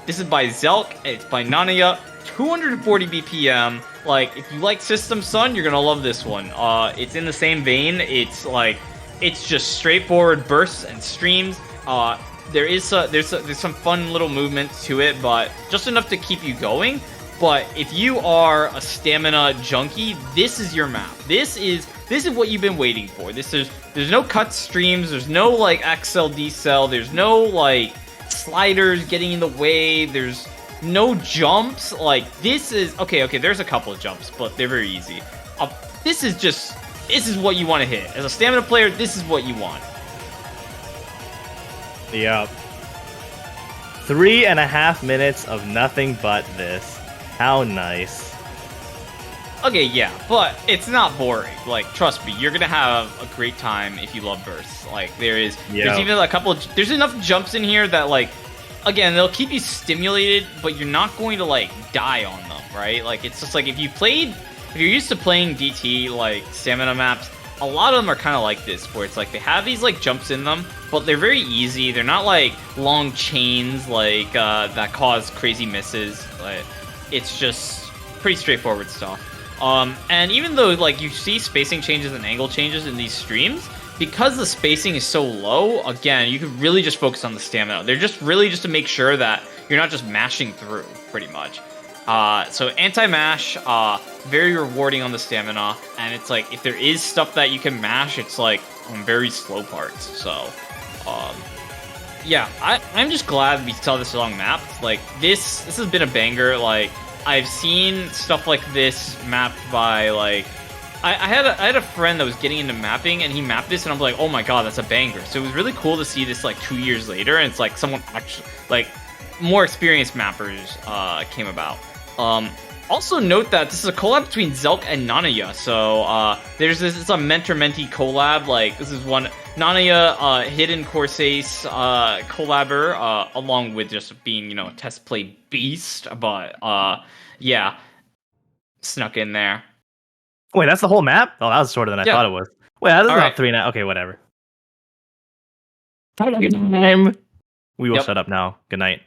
this is by Zelk, it's by Nanaya, 240 BPM. Like, if you like System Sun, you're gonna love this one. It's in the same vein. It's like, it's just straightforward bursts and streams. There's some fun little movements to it, but just enough to keep you going. But if you are a stamina junkie, this is your map. This is what you've been waiting for. There's no cut streams, there's no like XL decel, there's no like sliders getting in the way, there's no jumps. Like, this is okay, there's a couple of jumps, but they're very easy. This is what you want to hit. As a stamina player, this is what you want. Yep. 3.5 minutes of nothing but this. How nice. Okay, yeah, but it's not boring. Like, trust me, you're gonna have a great time if you love bursts. Like, there's even a couple of, there's enough jumps in here that, like, again, they'll keep you stimulated, but you're not going to, like, die on them, right? Like, it's just like, if you're used to playing DT, like, stamina maps, a lot of them are kind of like this, where it's like, they have these, like, jumps in them, but they're very easy. They're not, like, long chains, like, that cause crazy misses. Like, it's just pretty straightforward stuff. And even though, like, you see spacing changes and angle changes in these streams, because the spacing is so low, again, you can really just focus on the stamina. They're just really just to make sure that you're not just mashing through, pretty much. So anti-mash, very rewarding on the stamina, and it's like, if there is stuff that you can mash, it's like on very slow parts. So, yeah, I'm just glad we saw this long map. Like, this has been a banger. Like, I've seen stuff like this mapped by, like, I had a friend that was getting into mapping, and he mapped this, and I'm like, oh my god, that's a banger. So it was really cool to see this, like, 2 years later, and it's like someone actually, like, more experienced mappers came about. Also note that this is a collab between Zelk and Nanaya, so there's this, it's a mentor-mentee collab. Like, this is one Nanaya hidden Corsace collabor, along with just being, you know, a test play beast, but yeah, snuck in there. Wait, that's the whole map? Oh, that was shorter than I thought it was. Wait, that's not 3 now. Okay, whatever. Time. We will shut up now. Good night.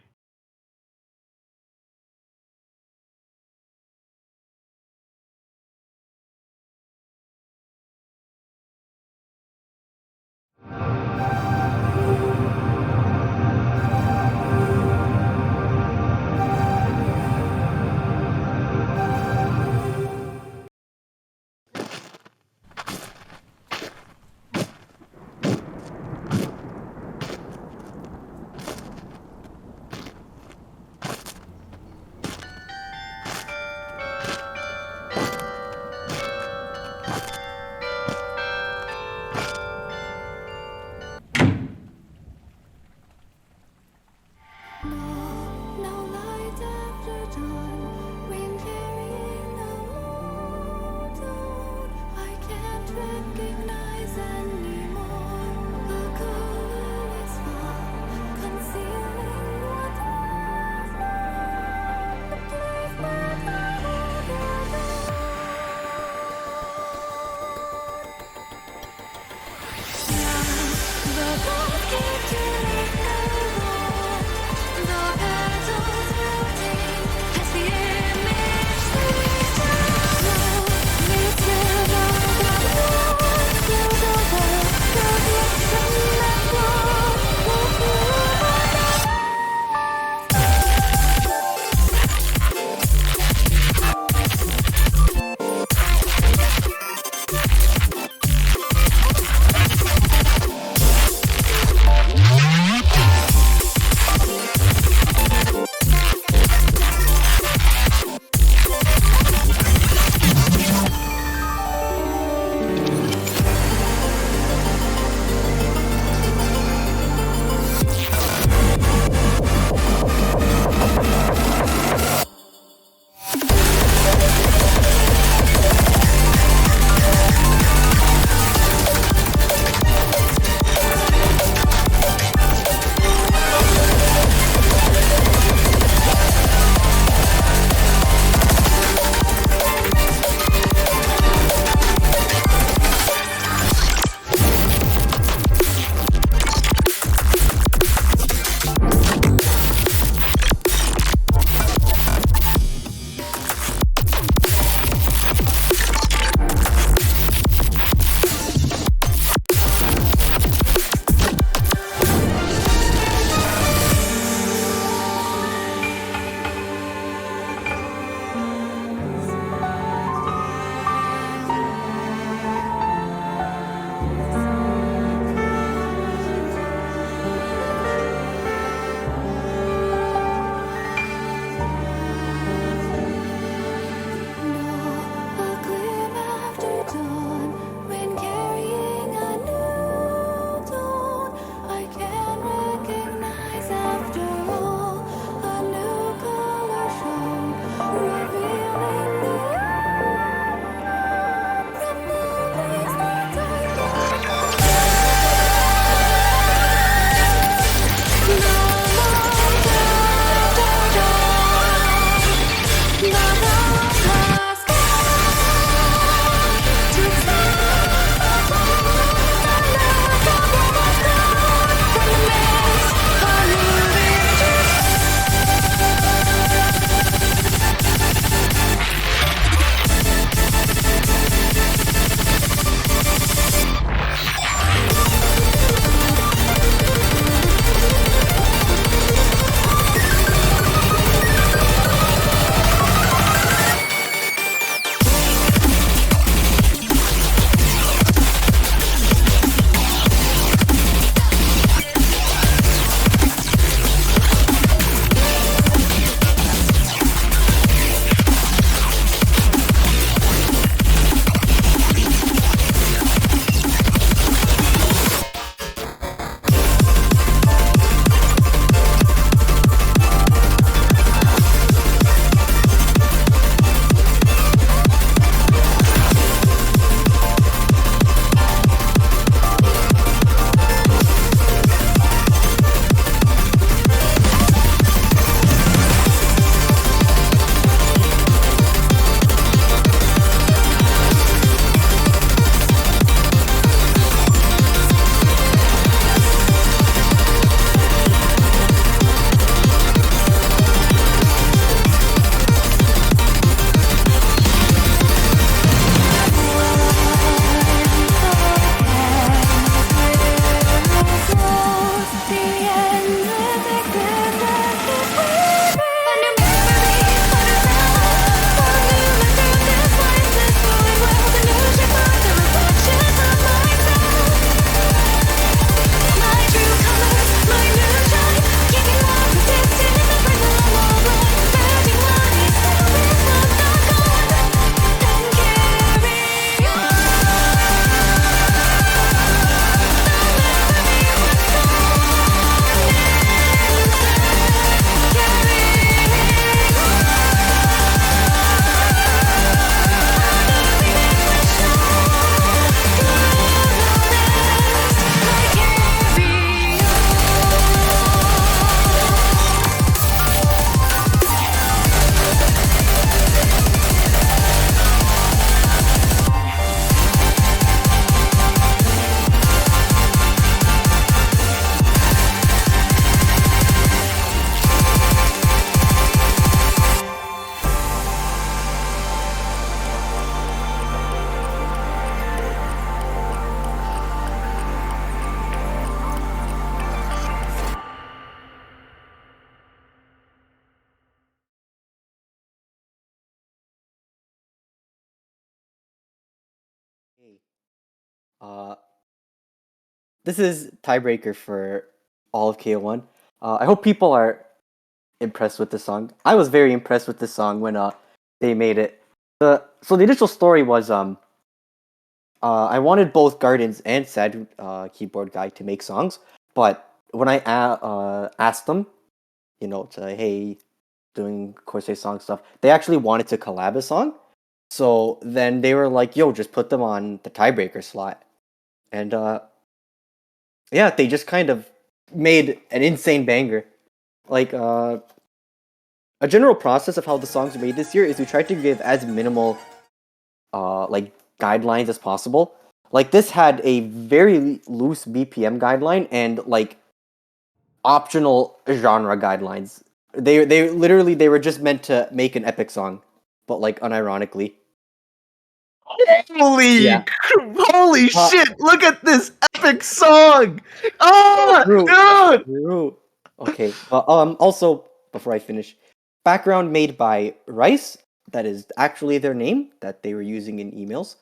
Uh, this is tiebreaker for all of KO1. I hope people are impressed with this song. I was very impressed with this song when they made it. So the initial story was I wanted both Gardens and Sad Keyboard Guy to make songs, but when I asked them, to hey, doing Corsace song stuff, they actually wanted to collab a song. So then they were like, "Yo, just put them on the tiebreaker slot," and yeah, they just kind of made an insane banger. Like a general process of how the songs are made this year is we tried to give as minimal like guidelines as possible. Like this had a very loose BPM guideline and like optional genre guidelines. They literally they were just meant to make an epic song, but like unironically. Holy, Yeah. holy Uh, shit! Look at this epic song! Ah, True. dude! True. Okay. But also before I finish, background made by Rice. That is actually their name that they were using in emails.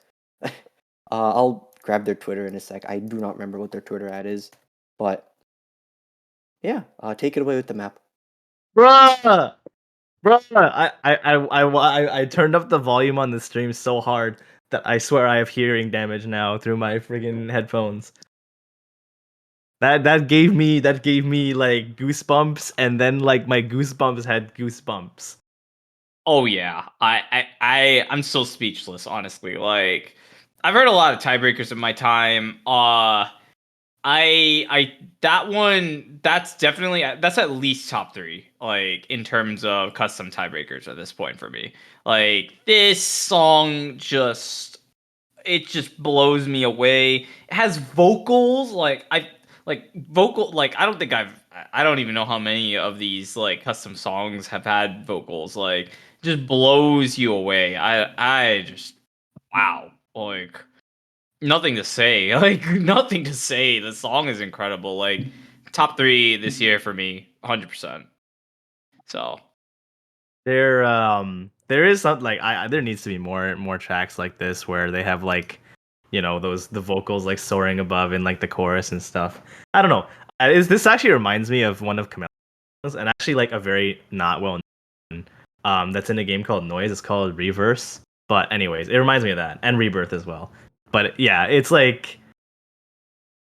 I'll grab their Twitter in a sec. I do not remember what their Twitter ad is, but yeah, take it away with the map. Bruh! Bruh! I turned up the volume on the stream so hard that I swear I have hearing damage now through my friggin' headphones. That gave me like goosebumps, and then like my goosebumps had goosebumps. Oh yeah, I'm still speechless, honestly. Like, I've heard a lot of tiebreakers in my time. I that one that's definitely that's at least top three, like in terms of custom tiebreakers at this point for me. Like this song just blows me away. It has vocals like I don't think I don't even know how many of these like custom songs have had vocals. Like just blows you away. I just wow. Like nothing to say. Like nothing to say. The song is incredible. Like top 3 this year for me, 100%. So, There is something like there needs to be more tracks like this where they have like those the vocals like soaring above in like the chorus and stuff. I don't know. This actually reminds me of one of Camille's and actually like a very not well known that's in a game called Noise. It's called Reverse. But anyways, it reminds me of that and Rebirth as well. But yeah, it's like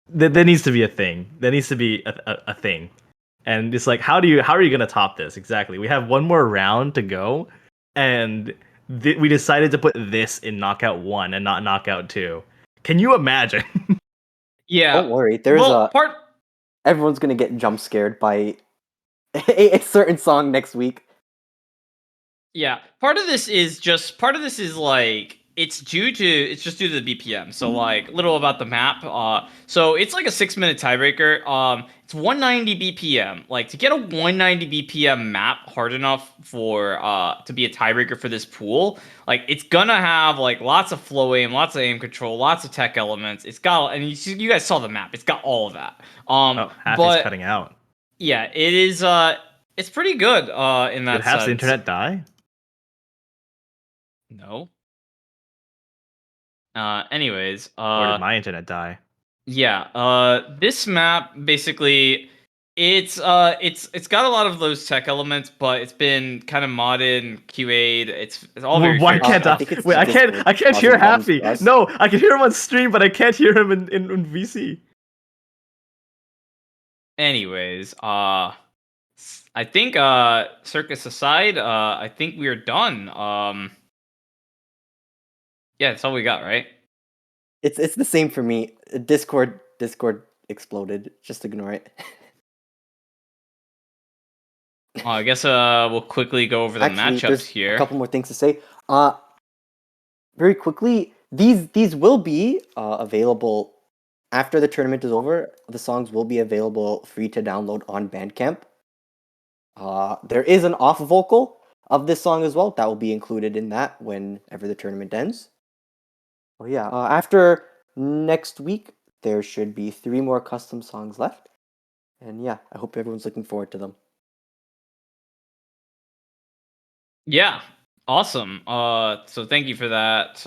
there needs to be a thing. There needs to be a thing. And it's like, how are you gonna top this exactly? We have one more round to go, and we decided to put this in knockout 1 and not knockout 2. Can you imagine? Don't yeah. worry, there's Well, a everyone's gonna get jump scared by a certain song next week. Yeah, part of this is like it's just due to the BPM. So like little about the map. So it's like a 6 minute tiebreaker. It's 190 BPM. Like to get a 190 BPM map hard enough for to be a tiebreaker for this pool. Like it's gonna have like lots of flow aim, lots of aim control, lots of tech elements. It's got and you guys saw the map. It's got all of that. Oh, half is But cutting out. yeah, it is. It's pretty good. In Did that half's the sense. internet die? No. Anyways, Or did my internet die? yeah, this map basically it's got a lot of those tech elements, but it's been kind of modded and QA'd. It's all very Why fair can't stuff. I think it's wait? the Discord I can't causing hear problems Happy. for us. No, I can hear him on stream, but I can't hear him in VC. Anyways, I think circus aside, I think we are done. Yeah, that's all we got, right? It's the same for me. Discord exploded. Just ignore it. I guess we'll quickly go over the Actually, matchups there's a here. couple more things to say. Very quickly, these will be available after the tournament is over. The songs will be available free to download on Bandcamp. There is an off vocal of this song as well that will be included in that whenever the tournament ends. Oh yeah, after next week, there should be 3 more custom songs left. And yeah, I hope everyone's looking forward to them. Yeah, Awesome. So thank you for that.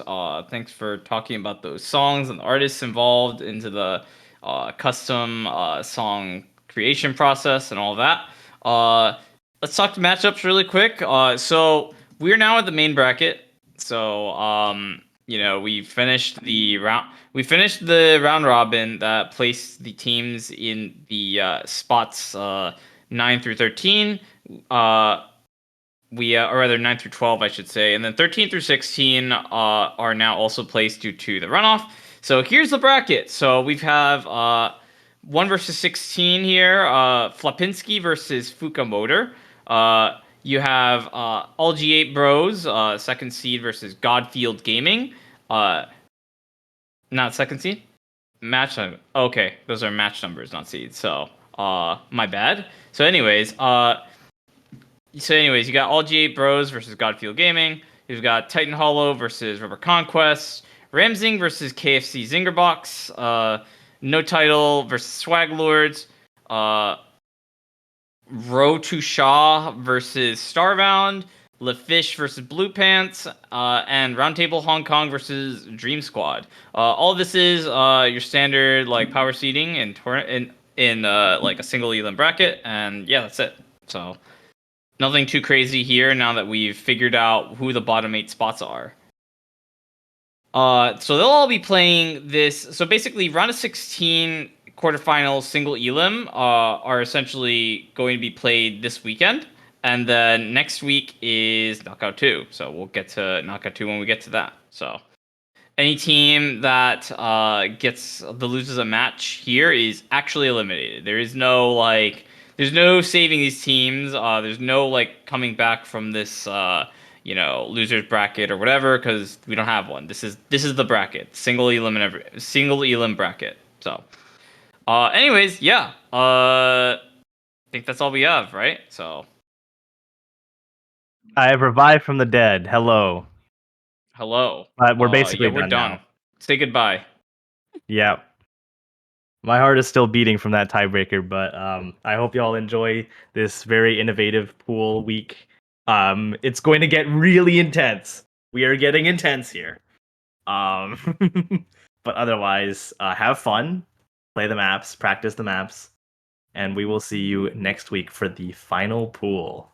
Thanks for talking about those songs and the artists involved into the custom song creation process and all that. Let's talk to matchups really quick. So we're now at the main bracket. So we finished the round. We finished the round robin that placed the teams in the spots 9 through 13. Or rather 9 through 12, I should say, and then 13 through 16 are now also placed due to the runoff. So here's the bracket. So we have 1 versus 16 here, Flapinski versus Fukamotor. You have All G8 Bros, second seed versus Godfield Gaming. Not second seed? Match number. Okay, those are match numbers, not seeds. So, my bad. So anyways, you got All G8 Bros versus Godfield Gaming. You've got Titan Hollow versus Rubber Conquest. Ramzing versus KFC Zingerbox. No Title versus Swag Lords. Row to Shaw versus Starbound. LeFish versus Blue Pants. And Roundtable Hong Kong versus Dream Squad. All of this is your standard like power seeding in like a single Elam bracket, and yeah, that's it. So nothing too crazy here now that we've figured out who the bottom 8 spots are. So they'll all be playing this. So basically, round of 16 quarterfinals single elim are essentially going to be played this weekend, and then next week is knockout 2. So we'll get to knockout 2 when we get to that. So any team that loses a match here is actually eliminated. There's no saving these teams. There's no like coming back from this losers bracket or whatever, because we don't have one. This is the bracket, single elim bracket. So anyways, yeah. I think that's all we have, right? So I have revived from the dead. Hello. hello. But we're basically yeah, we're done done. now. Say goodbye. Yeah. My heart is still beating from that tiebreaker, but I hope y'all enjoy this very innovative pool week. It's going to get really intense. We are getting intense here. Um, but otherwise, have fun, play the maps, practice the maps, and we will see you next week for the final pool.